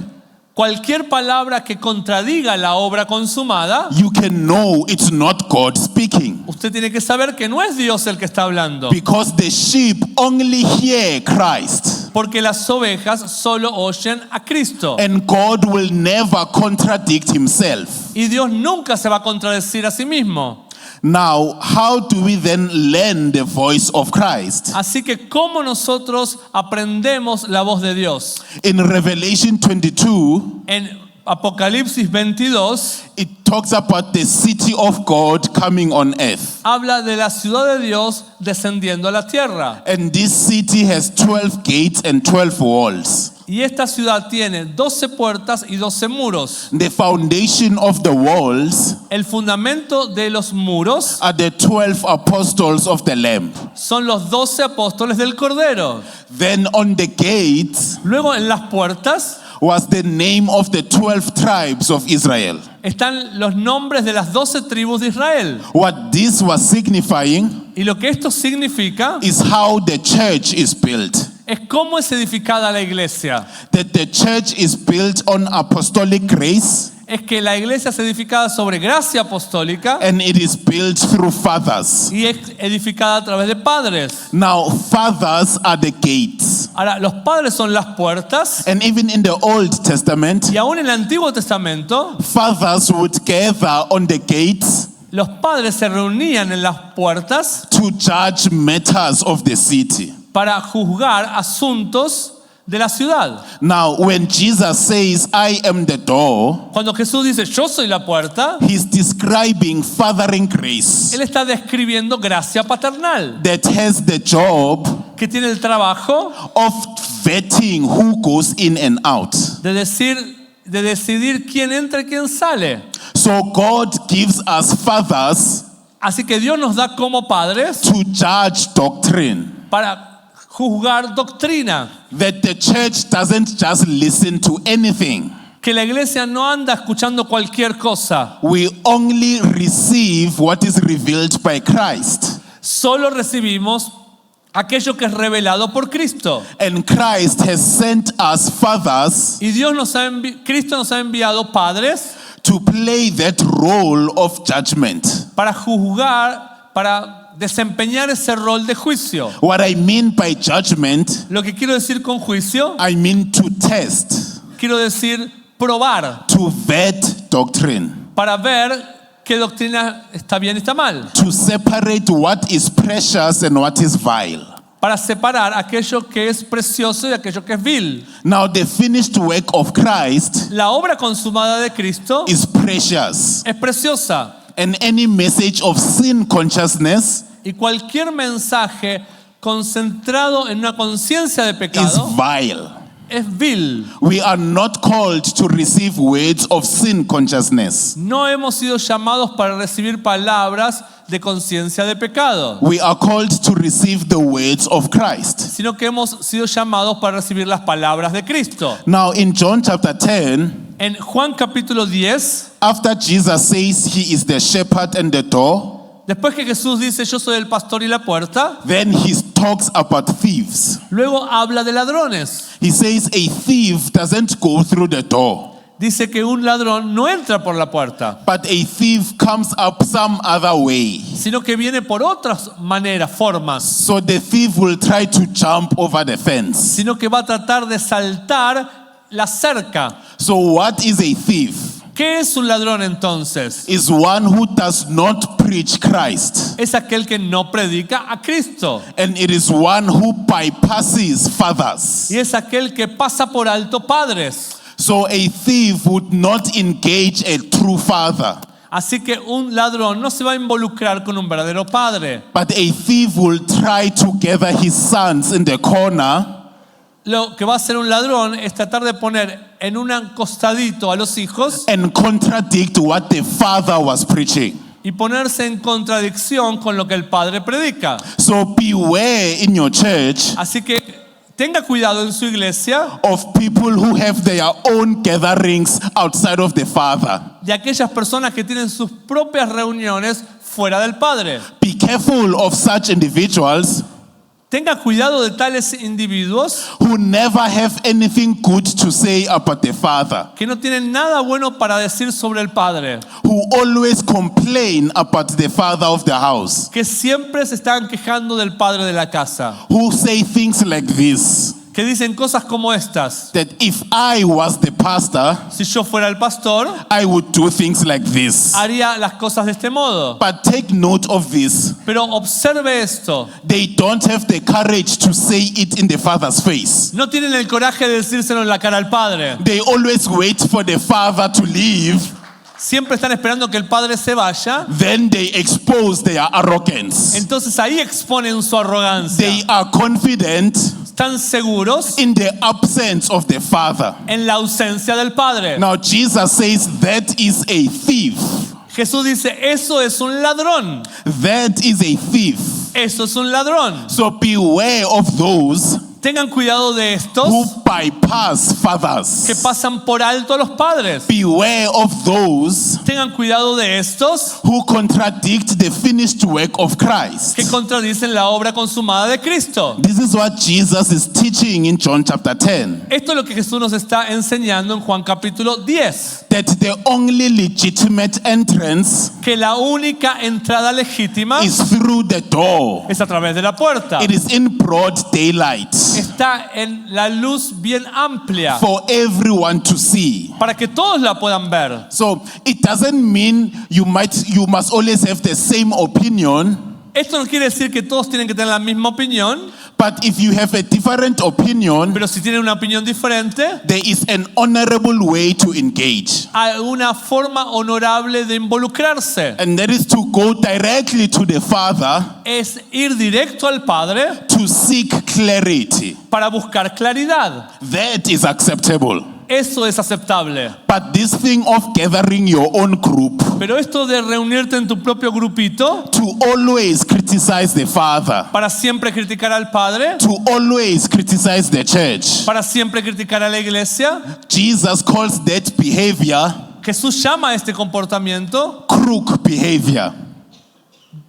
S2: Cualquier palabra que contradiga la obra consumada,
S1: you can know it's not God speaking.
S2: usted tiene que saber que no es Dios el que está hablando.
S1: Because the sheep only hear Christ.
S2: Porque las ovejas solo oyen a Cristo.
S1: And God will never contradict himself.
S2: Y Dios nunca se va a contradecir a sí mismo.
S1: Now, how do we then learn the voice of Christ?
S2: Así que, ¿cómo nosotros aprendemos la voz de Dios?
S1: In Revelation 22,
S2: En Apocalipsis 22
S1: it talks about the city of God coming on earth.
S2: habla de la ciudad de Dios descendiendo a la tierra.
S1: And this city has 12 gates and 12 walls.
S2: Y esta ciudad tiene 12 puertas y 12 muros.
S1: The foundation of the walls
S2: El fundamento de los muros
S1: are the 12 apostles of the Lamb.
S2: son los 12 apóstoles del Cordero.
S1: Then on the gates
S2: Luego en las puertas
S1: was the name of the 12 tribes of Israel.
S2: están los nombres de las 12 tribus de Israel.
S1: What this was signifying
S2: Y lo que esto significa
S1: is how the church is built.
S2: es cómo es edificada la iglesia.
S1: That the church is built on apostolic grace,
S2: Es que la iglesia es edificada sobre gracia apostólica
S1: and it is built through fathers.
S2: y es edificada a través de padres.
S1: Now, fathers are the gates.
S2: Ahora, los padres son las puertas
S1: And even in the Old Testament,
S2: y aún en el Antiguo Testamento
S1: fathers would gather on the gates
S2: los padres se reunían en las puertas
S1: to judge matters of the city.
S2: para juzgar asuntos de la ciudad.
S1: Now, when Jesus says, I am the door,
S2: Cuando Jesús dice yo soy la puerta,
S1: he's describing fathering grace
S2: él está describiendo gracia paternal
S1: that has the job
S2: que tiene el trabajo
S1: of vetting who goes in and out.
S2: de decidir quién entra y quién sale.
S1: So God gives us fathers
S2: Así que Dios nos da como padres
S1: to judge doctrine.
S2: para juzgar doctrina.
S1: That the church doesn't just listen to anything.
S2: Que la iglesia no anda escuchando cualquier cosa,
S1: We only receive what is revealed by Christ.
S2: Solo recibimos aquello que es revelado por Cristo.
S1: And Christ has sent us fathers
S2: Y Cristo nos ha enviado padres
S1: to play that role of judgment.
S2: para juzgar, para desempeñar ese rol de juicio.
S1: What I mean by judgment,
S2: Lo que quiero decir con juicio,
S1: I mean to test,
S2: quiero decir probar,
S1: to vet doctrine,
S2: para ver qué doctrina está bien y está mal,
S1: to separate what is precious and what is vile.
S2: para separar aquello que es precioso y aquello que es vil.
S1: Now, the finished work of Christ
S2: La obra consumada de Cristo
S1: is precious,
S2: es preciosa
S1: and any message of sin consciousness
S2: y cualquier mensaje concentrado en una conciencia de
S1: is
S2: pecado
S1: vile.
S2: es vil.
S1: We are not called to receive words of sin consciousness.
S2: No hemos sido llamados para recibir palabras de conciencia de pecado,
S1: We are called to receive the words of Christ.
S2: sino que hemos sido llamados para recibir las palabras de Cristo.
S1: Now, in John chapter 10,
S2: En Juan capítulo 10,
S1: after Jesus says he is the shepherd and the door,
S2: después que Jesús dice yo soy el pastor y la puerta,
S1: then he talks about thieves.
S2: luego habla de ladrones.
S1: He says a thief doesn't go through the door,
S2: Dice que un ladrón no entra por la puerta,
S1: but a thief comes up some other way.
S2: sino que viene por otras maneras, formas,
S1: So the thief will try to jump over the fence.
S2: sino que va a tratar de saltar la cerca.
S1: So what is a thief?
S2: ¿Qué es un ladrón entonces?
S1: Is one who does not preach Christ.
S2: Es aquel que no predica a Cristo.
S1: And it is one who bypasses fathers.
S2: Y es aquel que pasa por alto padres.
S1: So a thief would not engage a true father,
S2: Así que un ladrón no se va a involucrar con un verdadero padre.
S1: but a thief will try to gather his sons in the corner
S2: Lo que va a hacer un ladrón es tratar de poner en un costadito a los hijos
S1: and contradict what the father was preaching.
S2: y ponerse en contradicción con lo que el padre predica.
S1: So beware in your church
S2: Así que tenga cuidado en su iglesia
S1: of people who have their own gatherings outside of the father.
S2: de aquellas personas que tienen sus propias reuniones fuera del padre.
S1: Be careful of such individuals
S2: Tenga cuidado de tales individuos
S1: who never have anything good to say about the father,
S2: que no tienen nada bueno para decir sobre el padre,
S1: who always complain about the father of the house,
S2: que siempre se están quejando del padre de la casa,
S1: who say things like this,
S2: que dicen cosas como estas:
S1: that if I was the pastor,
S2: si yo fuera el pastor,
S1: I would do things like this.
S2: haría las cosas de este modo.
S1: But take note of this.
S2: Pero observe esto,
S1: They don't have the courage to say it in the father's face.
S2: no tienen el coraje de decírselo en la cara al padre.
S1: They always wait for the father to leave,
S2: Siempre están esperando que el padre se vaya,
S1: then they expose their arrogance.
S2: entonces ahí exponen su arrogancia.
S1: They are confident
S2: Están seguros
S1: in the absence of the father.
S2: en la ausencia del padre.
S1: Now Jesus says that is a thief.
S2: Jesús dice, eso es un ladrón.
S1: That is a thief.
S2: Eso es un ladrón.
S1: So beware of those
S2: Tengan cuidado de estos
S1: who bypass
S2: que
S1: fathers.
S2: pasan por alto a los padres.
S1: Beware of those
S2: Tengan cuidado de estos
S1: who contradict the finished work of Christ.
S2: que contradicen la obra consumada de Cristo.
S1: This is what Jesus is teaching in John chapter 10.
S2: Esto es lo que Jesús nos está enseñando en Juan capítulo 10.
S1: That the only legitimate entrance
S2: Que la única entrada legítima
S1: is through the door.
S2: es a través de la puerta.
S1: It is in broad daylight
S2: Está en la luz bien amplia
S1: for everyone to see.
S2: para que todos la puedan ver.
S1: So it doesn't mean you must always have the same opinion,
S2: Esto no quiere decir que todos tienen que tener la misma opinión,
S1: but if you have a different opinion,
S2: pero si tienen una opinión diferente,
S1: there is an honorable way to engage.
S2: hay una forma honorable de involucrarse.
S1: And that is to go directly to the Father
S2: Es ir directo al Padre
S1: to seek clarity.
S2: para buscar claridad.
S1: That is acceptable.
S2: Eso es aceptable.
S1: But this thing of gathering your own group
S2: Pero esto de reunirte en tu propio grupito
S1: to always criticize the Father,
S2: para siempre criticar al Padre,
S1: to always criticize the church,
S2: para siempre criticar a la iglesia,
S1: Jesus calls that behavior
S2: Jesús llama a este comportamiento
S1: crook behavior.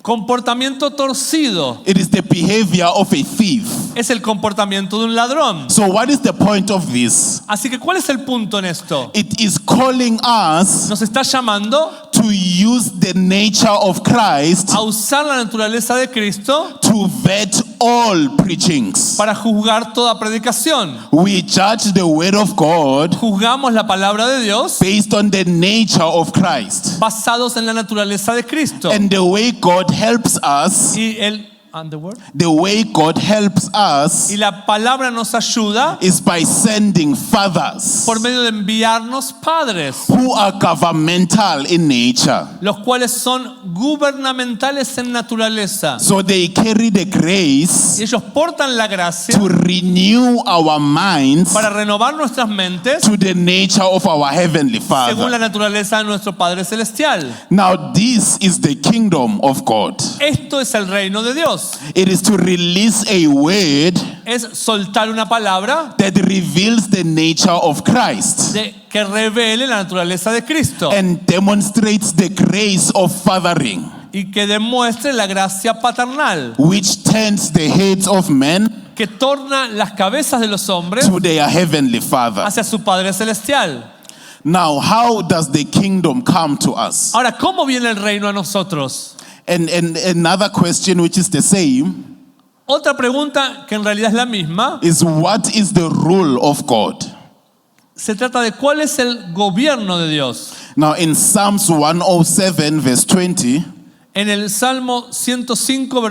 S2: Comportamiento torcido
S1: It is the behavior of a thief.
S2: es el comportamiento de un ladrón.
S1: So what is the point of this?
S2: Así que, ¿cuál es el punto en esto?
S1: It is calling us
S2: Nos está llamando
S1: to use the nature of Christ
S2: a usar la naturaleza de Cristo
S1: to vet all preachings.
S2: para juzgar toda predicación.
S1: We judge the word of God
S2: Juzgamos la palabra de Dios
S1: based on the nature of Christ.
S2: basados en la naturaleza de Cristo.
S1: And the way God helps us,
S2: Y and the word.
S1: the way God helps us
S2: Y la palabra nos ayuda
S1: is by sending fathers
S2: por medio de enviarnos padres,
S1: who are governmental in nature.
S2: los cuales son gubernamentales en naturaleza.
S1: So they carry the
S2: Y
S1: grace
S2: ellos portan la gracia
S1: to renew our minds
S2: para renovar nuestras mentes
S1: to the nature of our Heavenly
S2: según la
S1: Father.
S2: naturaleza de nuestro Padre Celestial.
S1: Now this is the kingdom of God.
S2: Esto es el reino de Dios.
S1: It is to release a word
S2: Es soltar una palabra
S1: that reveals the nature of Christ
S2: que revele la naturaleza de Cristo
S1: and demonstrates the grace of fathering,
S2: y que demuestre la gracia paternal,
S1: which turns the heads of men
S2: que torna las cabezas de los hombres
S1: to their Heavenly Father.
S2: hacia su Padre Celestial.
S1: Now, how does the kingdom come to us?
S2: Ahora, ¿cómo viene el reino a nosotros?
S1: And another question, which is the same,
S2: Otra pregunta que en realidad es la misma,
S1: is what is the rule of God?
S2: se trata de cuál es el gobierno de Dios.
S1: Now, in Psalms 107, verse 20,
S2: En el Salmo 105,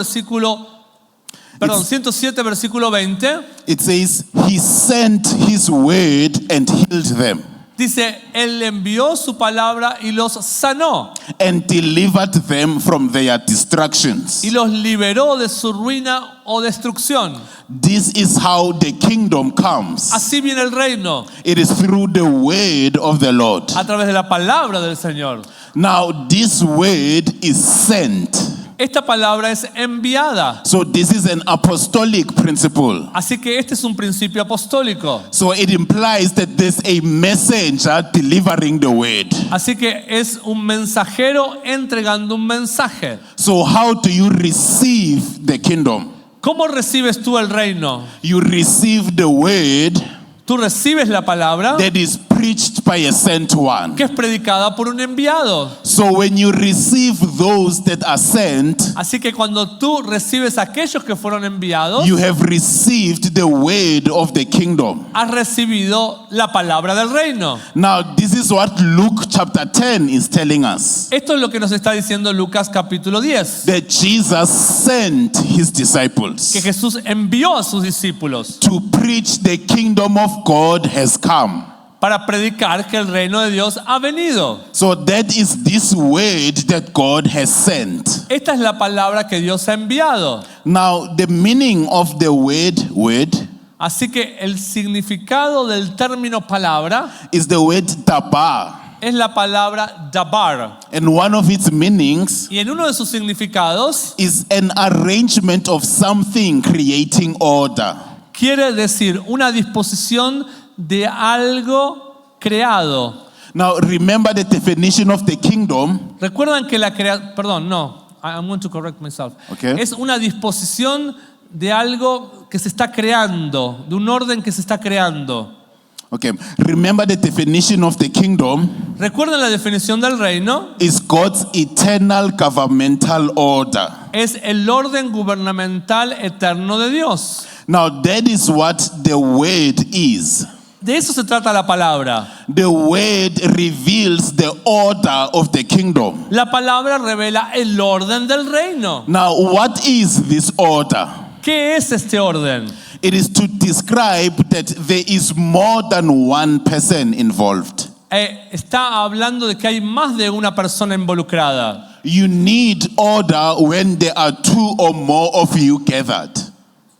S2: 107, versículo 20,
S1: it says, He sent His word and healed them
S2: dice, Él envió su palabra y los sanó
S1: and delivered them from their destructions.
S2: y los liberó de su ruina o destrucción.
S1: This is how the kingdom comes.
S2: Así viene el reino,
S1: It is through the word of the Lord.
S2: a través de la palabra del Señor.
S1: Now, this word is sent.
S2: Esta palabra es enviada.
S1: So this is an apostolic principle.
S2: Así que este es un principio apostólico.
S1: So it implies that there's a messenger delivering the word.
S2: Así que es un mensajero entregando un mensaje.
S1: So how do you receive the kingdom?
S2: ¿Cómo recibes tú el reino?
S1: You receive the word
S2: Tú recibes la palabra
S1: that is preached by a sent one.
S2: que es predicada por un enviado.
S1: So when you receive those that are sent,
S2: Así que cuando tú recibes a aquellos que fueron enviados,
S1: you have received the word of the kingdom.
S2: has recibido la palabra del reino.
S1: Now, this is what Luke chapter 10 is telling us.
S2: Esto es lo que nos está diciendo Lucas capítulo 10.
S1: That Jesus sent his disciples
S2: Que Jesús envió a sus discípulos
S1: to preach the kingdom of God has come.
S2: para predicar que el reino de Dios ha venido.
S1: So that is this word that God has sent.
S2: Esta es la palabra que Dios ha enviado.
S1: Now, the meaning of the word
S2: Así que el significado del término palabra
S1: is the word dabar.
S2: es la palabra dabar.
S1: And one of its meanings
S2: Y en uno de sus significados
S1: is an arrangement of something creating order.
S2: quiere decir una disposición de algo creado.
S1: Now, remember the definition of the kingdom.
S2: Recuerdan que I'm going to correct myself.
S1: Okay.
S2: Es una disposición de algo que se está creando, de un orden que se está creando.
S1: Okay, remember the definition of the kingdom
S2: ¿Recuerdan la definición del reino?
S1: is God's eternal governmental order.
S2: Es el orden gubernamental eterno de Dios.
S1: Now, that is what the word is.
S2: De eso se trata la palabra.
S1: The word reveals the order of the kingdom.
S2: La palabra revela el orden del reino.
S1: Now, what is this order?
S2: ¿Qué es este orden?
S1: It is to describe that there is more than one person involved.
S2: Está hablando de que hay más de una persona involucrada.
S1: You need order when there are two or more of you gathered.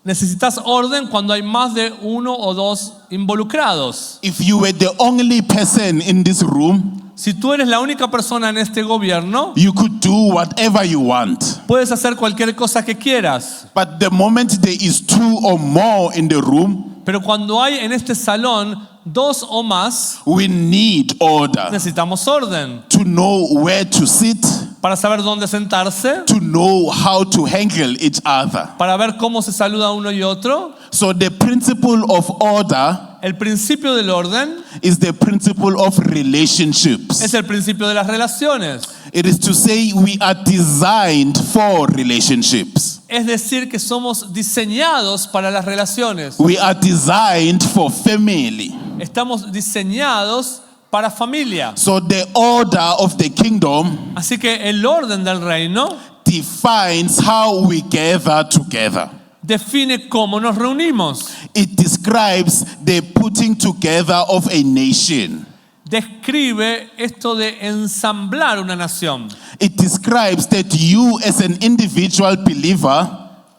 S2: Necesitas orden cuando hay más de uno o dos involucrados.
S1: If you were the only person in this room,
S2: Si tú eres la única persona en este gobierno,
S1: you could do whatever you want.
S2: puedes hacer cualquier cosa que quieras.
S1: But the moment there is two or more in the room,
S2: Pero cuando hay en este salón dos o más,
S1: we need order
S2: necesitamos orden
S1: to know where to sit,
S2: para saber dónde sentarse,
S1: to know how to handle each other.
S2: para ver cómo se saluda uno y otro.
S1: So the principle of order
S2: El principio del orden
S1: is the principle of relationships.
S2: es el principio de las relaciones.
S1: It is to say we are designed for relationships.
S2: Es decir, que somos diseñados para las relaciones.
S1: We are designed for family.
S2: Estamos diseñados para familia.
S1: So the order of the kingdom
S2: Así que el orden del reino
S1: defines how we gather together.
S2: define cómo nos reunimos.
S1: It describes the putting together of a nation.
S2: Describe esto de ensamblar una nación.
S1: It describes that you as an individual believer,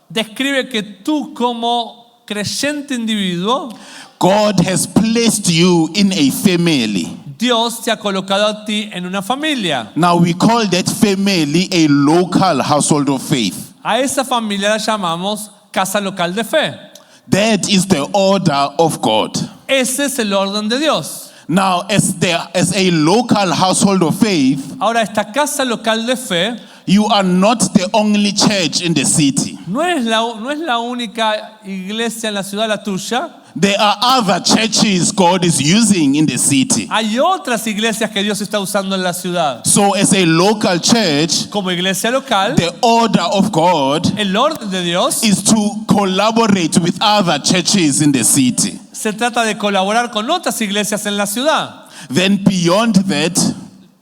S2: Describe que tú como creyente individuo,
S1: God has placed you in a family.
S2: Dios te ha colocado a ti en una familia.
S1: Now we call that family a local household of faith.
S2: A esa familia la llamamos casa local de fe.
S1: That is the order of God.
S2: Ese es el orden de Dios.
S1: Now, as a local household of faith,
S2: Ahora, esta casa local de fe
S1: you are not the only church in the city.
S2: no es la única iglesia en la ciudad, la tuya.
S1: There are other churches God is using in the city.
S2: Hay otras iglesias que Dios está usando en la ciudad.
S1: So, as a local church,
S2: Como iglesia local,
S1: the order of God
S2: el orden de Dios
S1: is to collaborate with other churches in the city.
S2: se trata de colaborar con otras iglesias en la ciudad.
S1: Then, beyond that,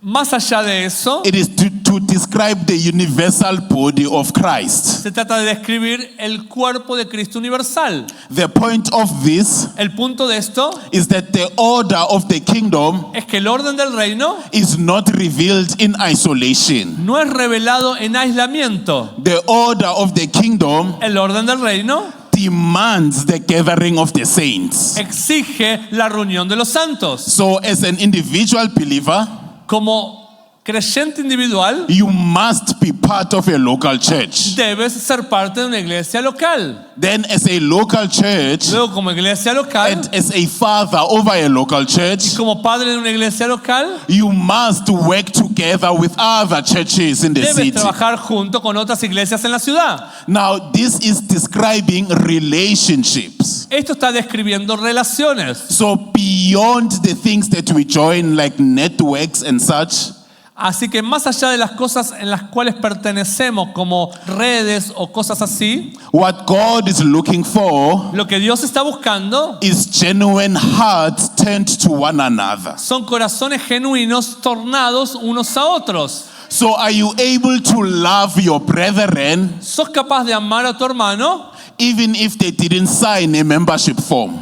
S2: Más allá de eso,
S1: it is to describe the universal body of Christ.
S2: se trata de describir el cuerpo de Cristo universal.
S1: The point of this
S2: El punto de esto
S1: is that the order of the kingdom
S2: es que el orden del reino
S1: is not revealed in isolation.
S2: no es revelado en aislamiento.
S1: The order of the kingdom
S2: El orden del reino
S1: demands the gathering of the saints.
S2: exige la reunión de los santos.
S1: So, as an individual believer,
S2: Como creyente individual,
S1: you must be part of a local church.
S2: debes ser parte de una iglesia local.
S1: Then, as a local church,
S2: Luego, como iglesia local
S1: and as a father over a local church,
S2: y como padre de una iglesia local,
S1: you must work together with other churches in the
S2: debes
S1: city.
S2: trabajar junto con otras iglesias en la ciudad.
S1: Now, this is describing relationships.
S2: Esto está describiendo relaciones.
S1: So, beyond the things that we join, like networks and such,
S2: Así que más allá de las cosas en las cuales pertenecemos, como redes o cosas así,
S1: what God is looking for
S2: lo que Dios está buscando
S1: is genuine hearts turned to one another.
S2: son corazones genuinos tornados unos a otros.
S1: So, are you able to love your brethren
S2: ¿Sos capaz de amar a tu hermano?
S1: even if they didn't sign a membership form?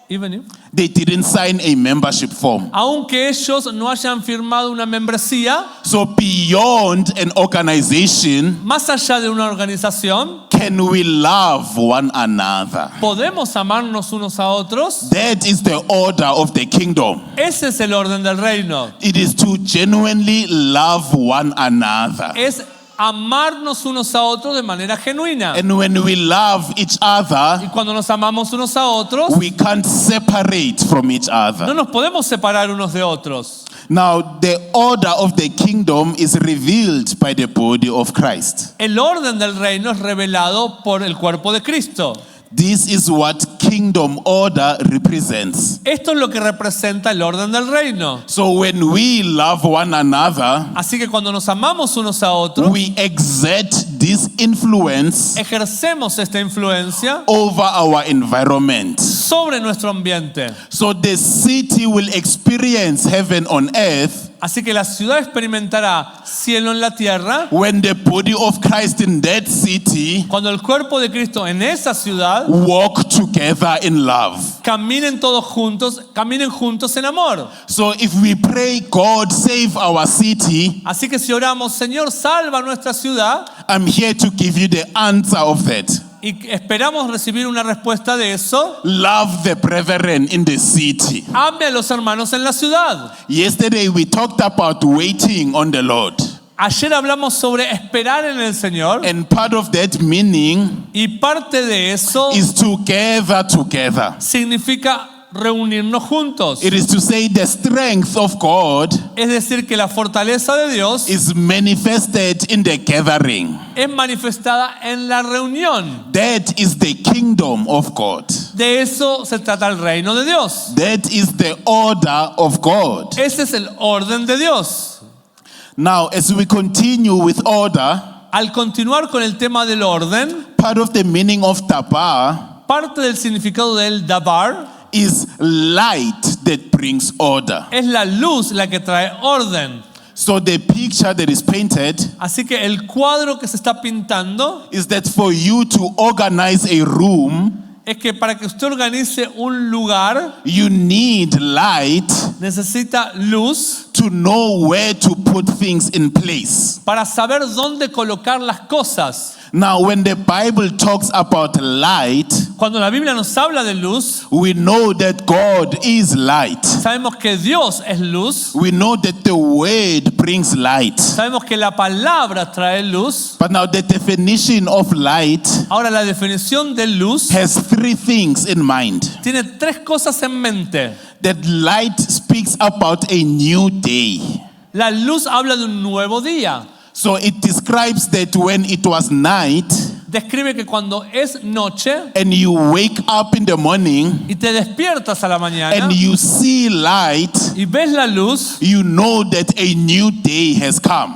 S2: Even if.
S1: They didn't sign a membership form.
S2: Aunque ellos no hayan firmado una membresía,
S1: So, beyond an organization,
S2: más allá de una organización,
S1: can we love one another?
S2: podemos amarnos unos a otros.
S1: That is the order of the kingdom.
S2: Ese es el orden del reino.
S1: It is to genuinely love one another.
S2: Es amarnos unos a otros de manera genuina.
S1: And when we love each
S2: Y
S1: other,
S2: cuando nos amamos unos a otros,
S1: we can't separate from each
S2: no
S1: other.
S2: nos podemos separar unos de otros.
S1: Now, the order of the kingdom is revealed by the body of Christ.
S2: El orden del reino es revelado por el cuerpo de Cristo.
S1: This is what kingdom order represents.
S2: Esto es lo que representa el orden del reino.
S1: So when we love one another,
S2: Así que cuando nos amamos unos a otros,
S1: we exert this influence
S2: ejercemos esta influencia
S1: over our environment.
S2: sobre nuestro ambiente.
S1: So the city will experience heaven on earth
S2: Así que la ciudad experimentará cielo en la tierra
S1: when the body of Christ in that city
S2: cuando el cuerpo de Cristo en esa ciudad
S1: walk together in love.
S2: caminen juntos en amor.
S1: So if we pray, God save our city,
S2: Así que si oramos, Señor, salva nuestra ciudad,
S1: I'm here to give you the answer of that.
S2: y esperamos recibir una respuesta de eso,
S1: Love the brethren in the city.
S2: ame a los hermanos en la ciudad.
S1: Yesterday we talked about waiting on the Lord.
S2: Ayer hablamos sobre esperar en el Señor
S1: And part of that meaning
S2: y parte de eso
S1: is to gather together.
S2: significa reunirnos juntos.
S1: It is to say the strength of God
S2: Es decir, que la fortaleza de Dios
S1: is manifested in the gathering.
S2: es manifestada en la reunión.
S1: That is the kingdom of God.
S2: De eso se trata el reino de Dios.
S1: That is the order of God.
S2: Ese es el orden de Dios.
S1: Now, as we continue with order,
S2: Al continuar con el tema del orden,
S1: part of the meaning of Dabar
S2: parte del significado del dabar
S1: is light that brings order.
S2: es la luz la que trae orden.
S1: So the picture that is painted
S2: Así que el cuadro que se está pintando
S1: is that for you to organize a room,
S2: es que para que usted organice un lugar
S1: you need light
S2: necesita luz
S1: to know where to put things in place.
S2: para saber dónde colocar las cosas.
S1: Now, when the Bible talks about light,
S2: Cuando la Biblia nos habla de luz,
S1: we know that God is light.
S2: sabemos que Dios es luz,
S1: We know that the word brings light.
S2: sabemos que la palabra trae luz.
S1: But now the definition of light
S2: Ahora la definición de luz
S1: has three things in mind.
S2: tiene tres cosas en mente.
S1: That light speaks about a new day.
S2: La luz habla de un nuevo día.
S1: So it describes that when it was night
S2: Describe que cuando es noche
S1: and you wake up in the morning
S2: y te despiertas a la mañana
S1: and you see light,
S2: y ves la luz,
S1: you know that a new day has come.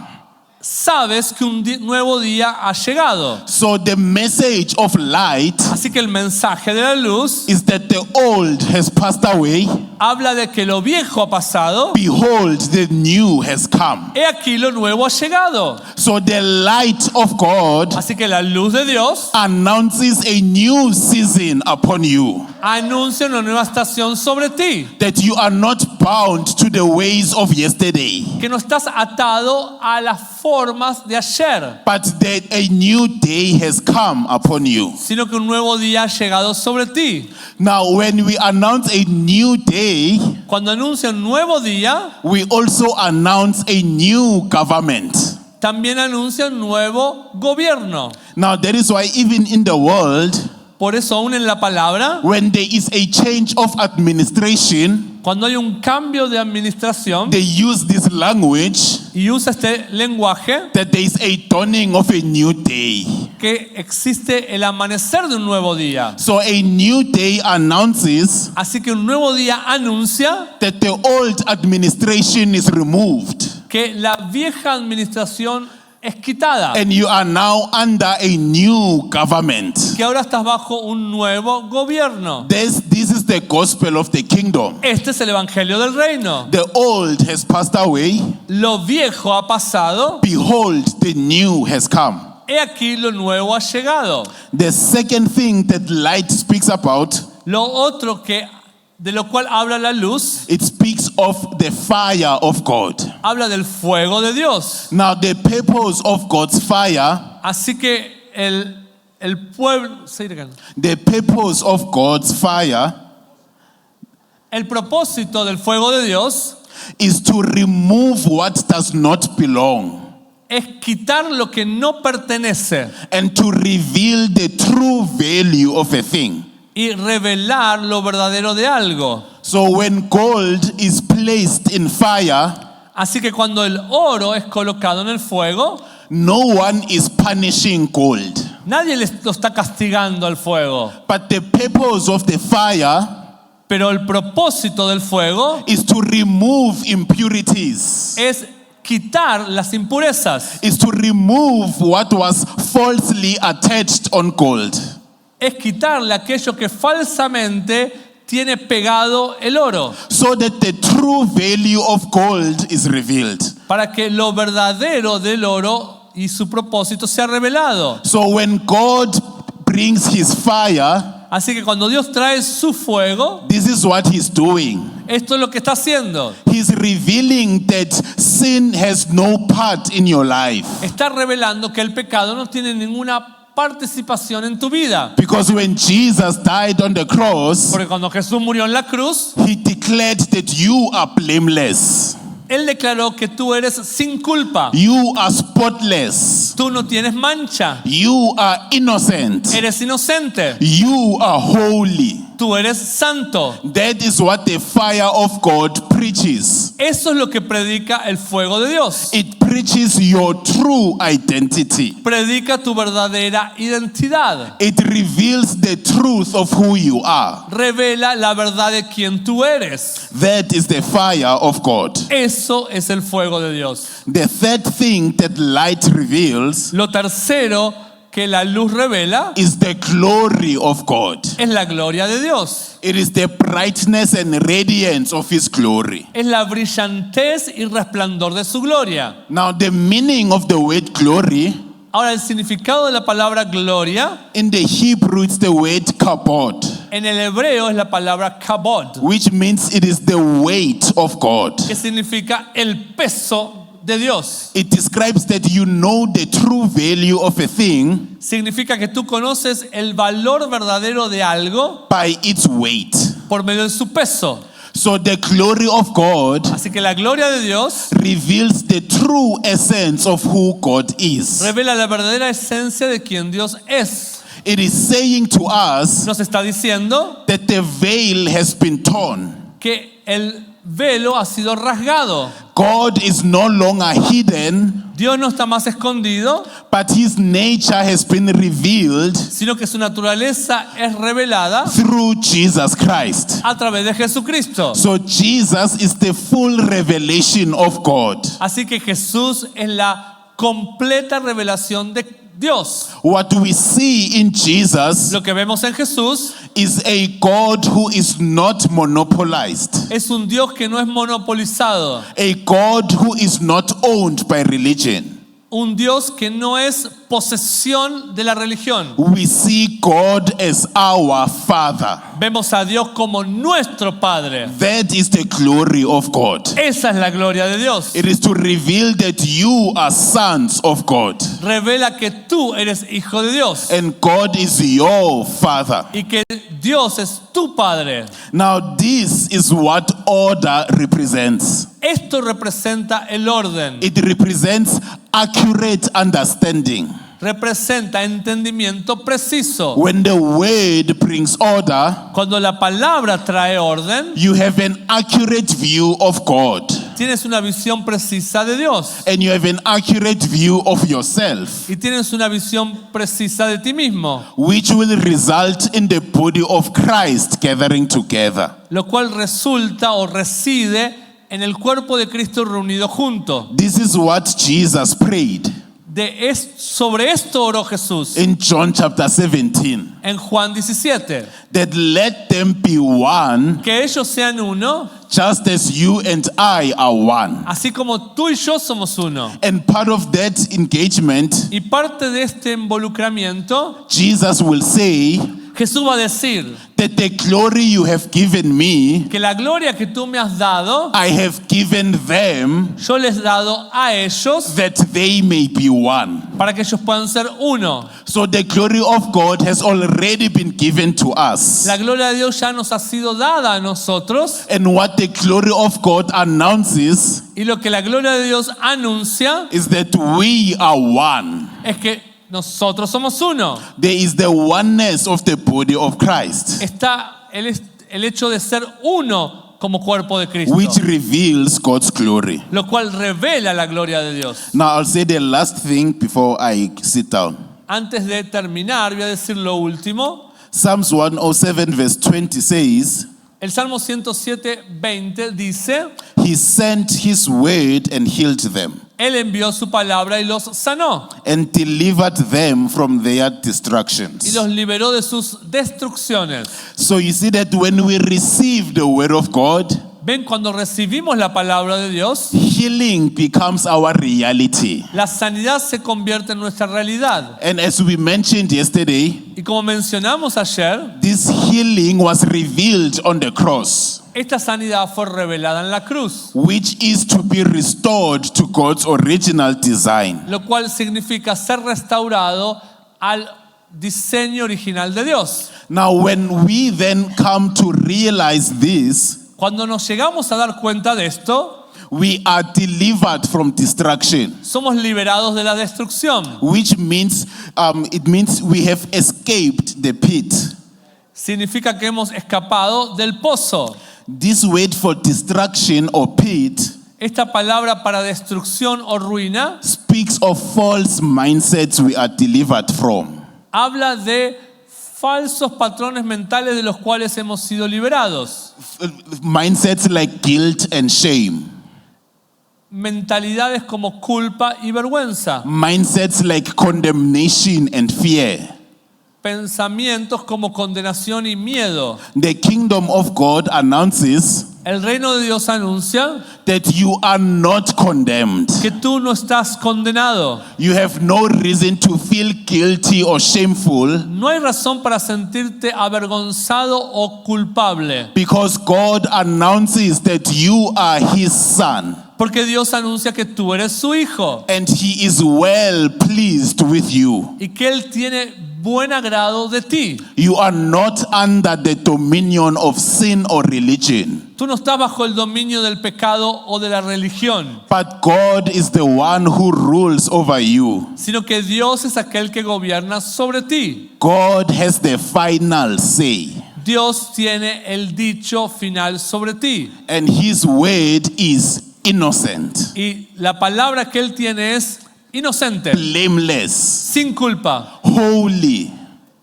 S2: sabes que un nuevo día ha llegado.
S1: So the message of light
S2: Así que el mensaje de la luz
S1: is that the old has passed away.
S2: habla de que lo viejo ha pasado.
S1: Behold, the new has come.
S2: He aquí lo nuevo ha llegado.
S1: So the light of God
S2: Así que la luz de Dios
S1: announces a new season upon you.
S2: anuncia una nueva estación sobre ti.
S1: That you are not bound to the ways of yesterday,
S2: Que no estás atado a las formas de ayer,
S1: but that a new day has come upon you.
S2: sino que un nuevo día ha llegado sobre ti.
S1: Now, when we announce a new day,
S2: Cuando anuncia un nuevo día,
S1: we also announce a new government.
S2: también anuncia un nuevo gobierno.
S1: Now, that is why even in the world,
S2: Por eso aún en la palabra,
S1: when there is a change of administration,
S2: cuando hay un cambio de administración
S1: they use this language
S2: y usa este lenguaje,
S1: that there is a dawning of a new day.
S2: que existe el amanecer de un nuevo día.
S1: So a new day announces
S2: Así que un nuevo día anuncia
S1: that the old administration is removed
S2: que la vieja administración es quitada,
S1: and you are now under a new government.
S2: que ahora estás bajo un nuevo gobierno.
S1: This is the gospel of the kingdom.
S2: Este es el evangelio del reino.
S1: The old has passed away.
S2: Lo viejo ha pasado,
S1: Behold, the new has come.
S2: he aquí lo nuevo ha llegado.
S1: The second thing that light speaks about,
S2: Lo otro que de lo cual habla la luz,
S1: it speaks of the fire of God.
S2: habla del fuego de Dios.
S1: Now, the purpose of God's fire,
S2: Así que el pueblo, say it again.
S1: the purpose of God's fire
S2: El propósito del fuego de Dios
S1: is to remove what does not belong
S2: es quitar lo que no pertenece
S1: and to reveal the true value of a thing.
S2: y revelar lo verdadero de algo.
S1: So when gold is placed in fire,
S2: Así que cuando el oro es colocado en el fuego,
S1: no one is punishing gold.
S2: nadie lo está castigando al fuego.
S1: But the purpose of the fire
S2: Pero el propósito del fuego
S1: is to remove impurities,
S2: es quitar las impurezas,
S1: is to remove what was falsely attached on gold.
S2: es quitarle aquello que falsamente tiene pegado el oro,
S1: So that the true value of gold is revealed.
S2: para que lo verdadero del oro y su propósito sea revelado.
S1: So when God brings his fire,
S2: Así que cuando Dios trae su fuego,
S1: this is what he's doing.
S2: esto es lo que está haciendo.
S1: He's revealing that sin has no part in your life.
S2: Está revelando que el pecado no tiene ninguna participación en tu vida.
S1: Because when Jesus died on the cross,
S2: Porque cuando Jesús murió en la cruz,
S1: he declared that you are blameless.
S2: Él declaró que tú eres sin culpa.
S1: You are spotless.
S2: Tú no tienes mancha.
S1: You are innocent.
S2: Eres inocente.
S1: You are holy.
S2: tú eres santo.
S1: That is what the fire of God preaches.
S2: Eso es lo que predica el fuego de Dios.
S1: It preaches your true identity.
S2: Predica tu verdadera identidad.
S1: It reveals the truth of who you are.
S2: Revela la verdad de quién tú eres.
S1: That is the fire of God.
S2: Eso es el fuego de Dios.
S1: The third thing that light reveals
S2: Lo tercero que la luz revela
S1: is the glory of God.
S2: es la gloria de Dios.
S1: It is the brightness and radiance of His glory.
S2: Es la brillantez y resplandor de su gloria.
S1: Now, the meaning of the word glory,
S2: Ahora, el significado de la palabra gloria
S1: in the Hebrew, it's the word kabod,
S2: en el hebreo es la palabra kabod,
S1: which means it is the weight of God.
S2: que significa el peso de Dios.
S1: It describes that you know the true value of a thing
S2: Significa que tú conoces el valor verdadero de algo
S1: by its weight.
S2: por medio de su peso.
S1: So the glory of God
S2: Así que la gloria de Dios
S1: reveals the true essence of who God is.
S2: revela la verdadera esencia de quien Dios es.
S1: It is saying to us
S2: Nos está diciendo
S1: that the veil has been torn.
S2: que el velo ha sido rasgado.
S1: God is no longer hidden,
S2: Dios no está más escondido,
S1: but His nature has been revealed
S2: sino que su naturaleza es revelada
S1: through Jesus Christ.
S2: a través de Jesucristo.
S1: So Jesus is the full revelation of God.
S2: Así que Jesús es la completa revelación de Dios.
S1: What we see in Jesus
S2: Lo que vemos en Jesús
S1: is a God who is not monopolized,
S2: es un Dios que no es monopolizado,
S1: a God who is not owned by religion.
S2: un Dios que no es posesión de la religión.
S1: We see God as our Father.
S2: Vemos a Dios como nuestro Padre.
S1: That is the glory of God.
S2: Esa es la gloria de Dios.
S1: It is to reveal that you are sons of God
S2: Revela que tú eres hijo de Dios
S1: and God is your Father.
S2: y que Dios es tu Padre.
S1: Now, this is what order represents.
S2: Esto representa el orden,
S1: It represents accurate understanding.
S2: representa entendimiento preciso.
S1: When the word brings order,
S2: Cuando la palabra trae orden,
S1: you have an accurate view of God
S2: tienes una visión precisa de Dios
S1: and you have an accurate view of yourself,
S2: y tienes una visión precisa de ti mismo,
S1: which will result in the body of Christ gathering together.
S2: lo cual resulta o reside en el cuerpo de Cristo reunido junto.
S1: This is what Jesus prayed
S2: Sobre esto oró Jesús
S1: in John chapter 17,
S2: en Juan 17,
S1: that let them be one,
S2: que ellos sean uno,
S1: just as you and I are one.
S2: así como tú y yo somos uno.
S1: And part of that engagement,
S2: Y parte de este involucramiento,
S1: Jesus will say
S2: Jesús va a decir
S1: that the glory you have given me,
S2: que la gloria que tú me has dado,
S1: I have given them,
S2: yo les he dado a ellos
S1: that they may be one.
S2: para que ellos puedan ser uno.
S1: So the glory of God has already been given to us.
S2: La gloria de Dios ya nos ha sido dada a nosotros,
S1: And what the glory of God announces
S2: y lo que la gloria de Dios anuncia
S1: is that we are one.
S2: es que nosotros somos uno.
S1: There is the oneness of the body of Christ,
S2: Está el hecho de ser uno como cuerpo de Cristo,
S1: which reveals God's glory.
S2: lo cual revela la gloria de Dios.
S1: Now I'll say the last thing before I sit down.
S2: Antes de terminar, voy a decir lo último.
S1: Psalms 107 verse 20 says,
S2: El Salmo 107:20 dice:
S1: He sent His word and healed them
S2: Él envió su palabra y los sanó
S1: and delivered them from their
S2: y
S1: destructions.
S2: los liberó de sus destrucciones.
S1: So you see that when we receive the word of God,
S2: Ven, cuando recibimos la palabra de Dios,
S1: healing becomes our reality.
S2: la sanidad se convierte en nuestra realidad.
S1: And as we mentioned yesterday,
S2: Y como mencionamos ayer,
S1: this healing was revealed on the cross,
S2: esta sanidad fue revelada en la cruz,
S1: which is to be restored to God's original design.
S2: lo cual significa ser restaurado al diseño original de Dios.
S1: Now, when we then come to realize this,
S2: Cuando nos llegamos a dar cuenta de esto,
S1: we are delivered from destruction,
S2: somos liberados de la destrucción.
S1: which means it means we have escaped the pit.
S2: significa que hemos escapado del pozo.
S1: This word for destruction or pit
S2: Esta palabra para destrucción o ruina
S1: speaks of false mindsets we are delivered from.
S2: habla de falsos patrones mentales de los cuales hemos sido liberados.
S1: Mindsets like guilt and shame.
S2: Mentalidades como culpa y vergüenza.
S1: Mindsets like condemnation and fear.
S2: Pensamientos como condenación y miedo.
S1: The kingdom of God announces
S2: El reino de Dios anuncia
S1: that you are not condemned.
S2: que tú no estás condenado.
S1: You have no reason to feel guilty or shameful
S2: No hay razón para sentirte avergonzado o culpable,
S1: because God announces that you are His son
S2: porque Dios anuncia que tú eres su hijo
S1: and He is well pleased with you.
S2: y que Él tiene buen agrado de ti.
S1: You are not under the dominion of sin or religion,
S2: Tú no estás bajo el dominio del pecado o de la religión,
S1: but God is the one who rules over you.
S2: sino que Dios es aquel que gobierna sobre ti.
S1: God has the final say,
S2: Dios tiene el dicho final sobre ti.
S1: and His word is innocent,
S2: Y la palabra que Él tiene es inocente,
S1: blameless,
S2: sin culpa,
S1: holy,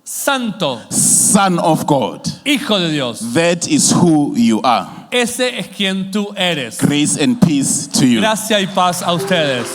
S2: santo,
S1: Son of God.
S2: hijo de Dios.
S1: That is who you are.
S2: Ese es quien tú eres.
S1: Grace and peace to you.
S2: Gracia y paz a ustedes.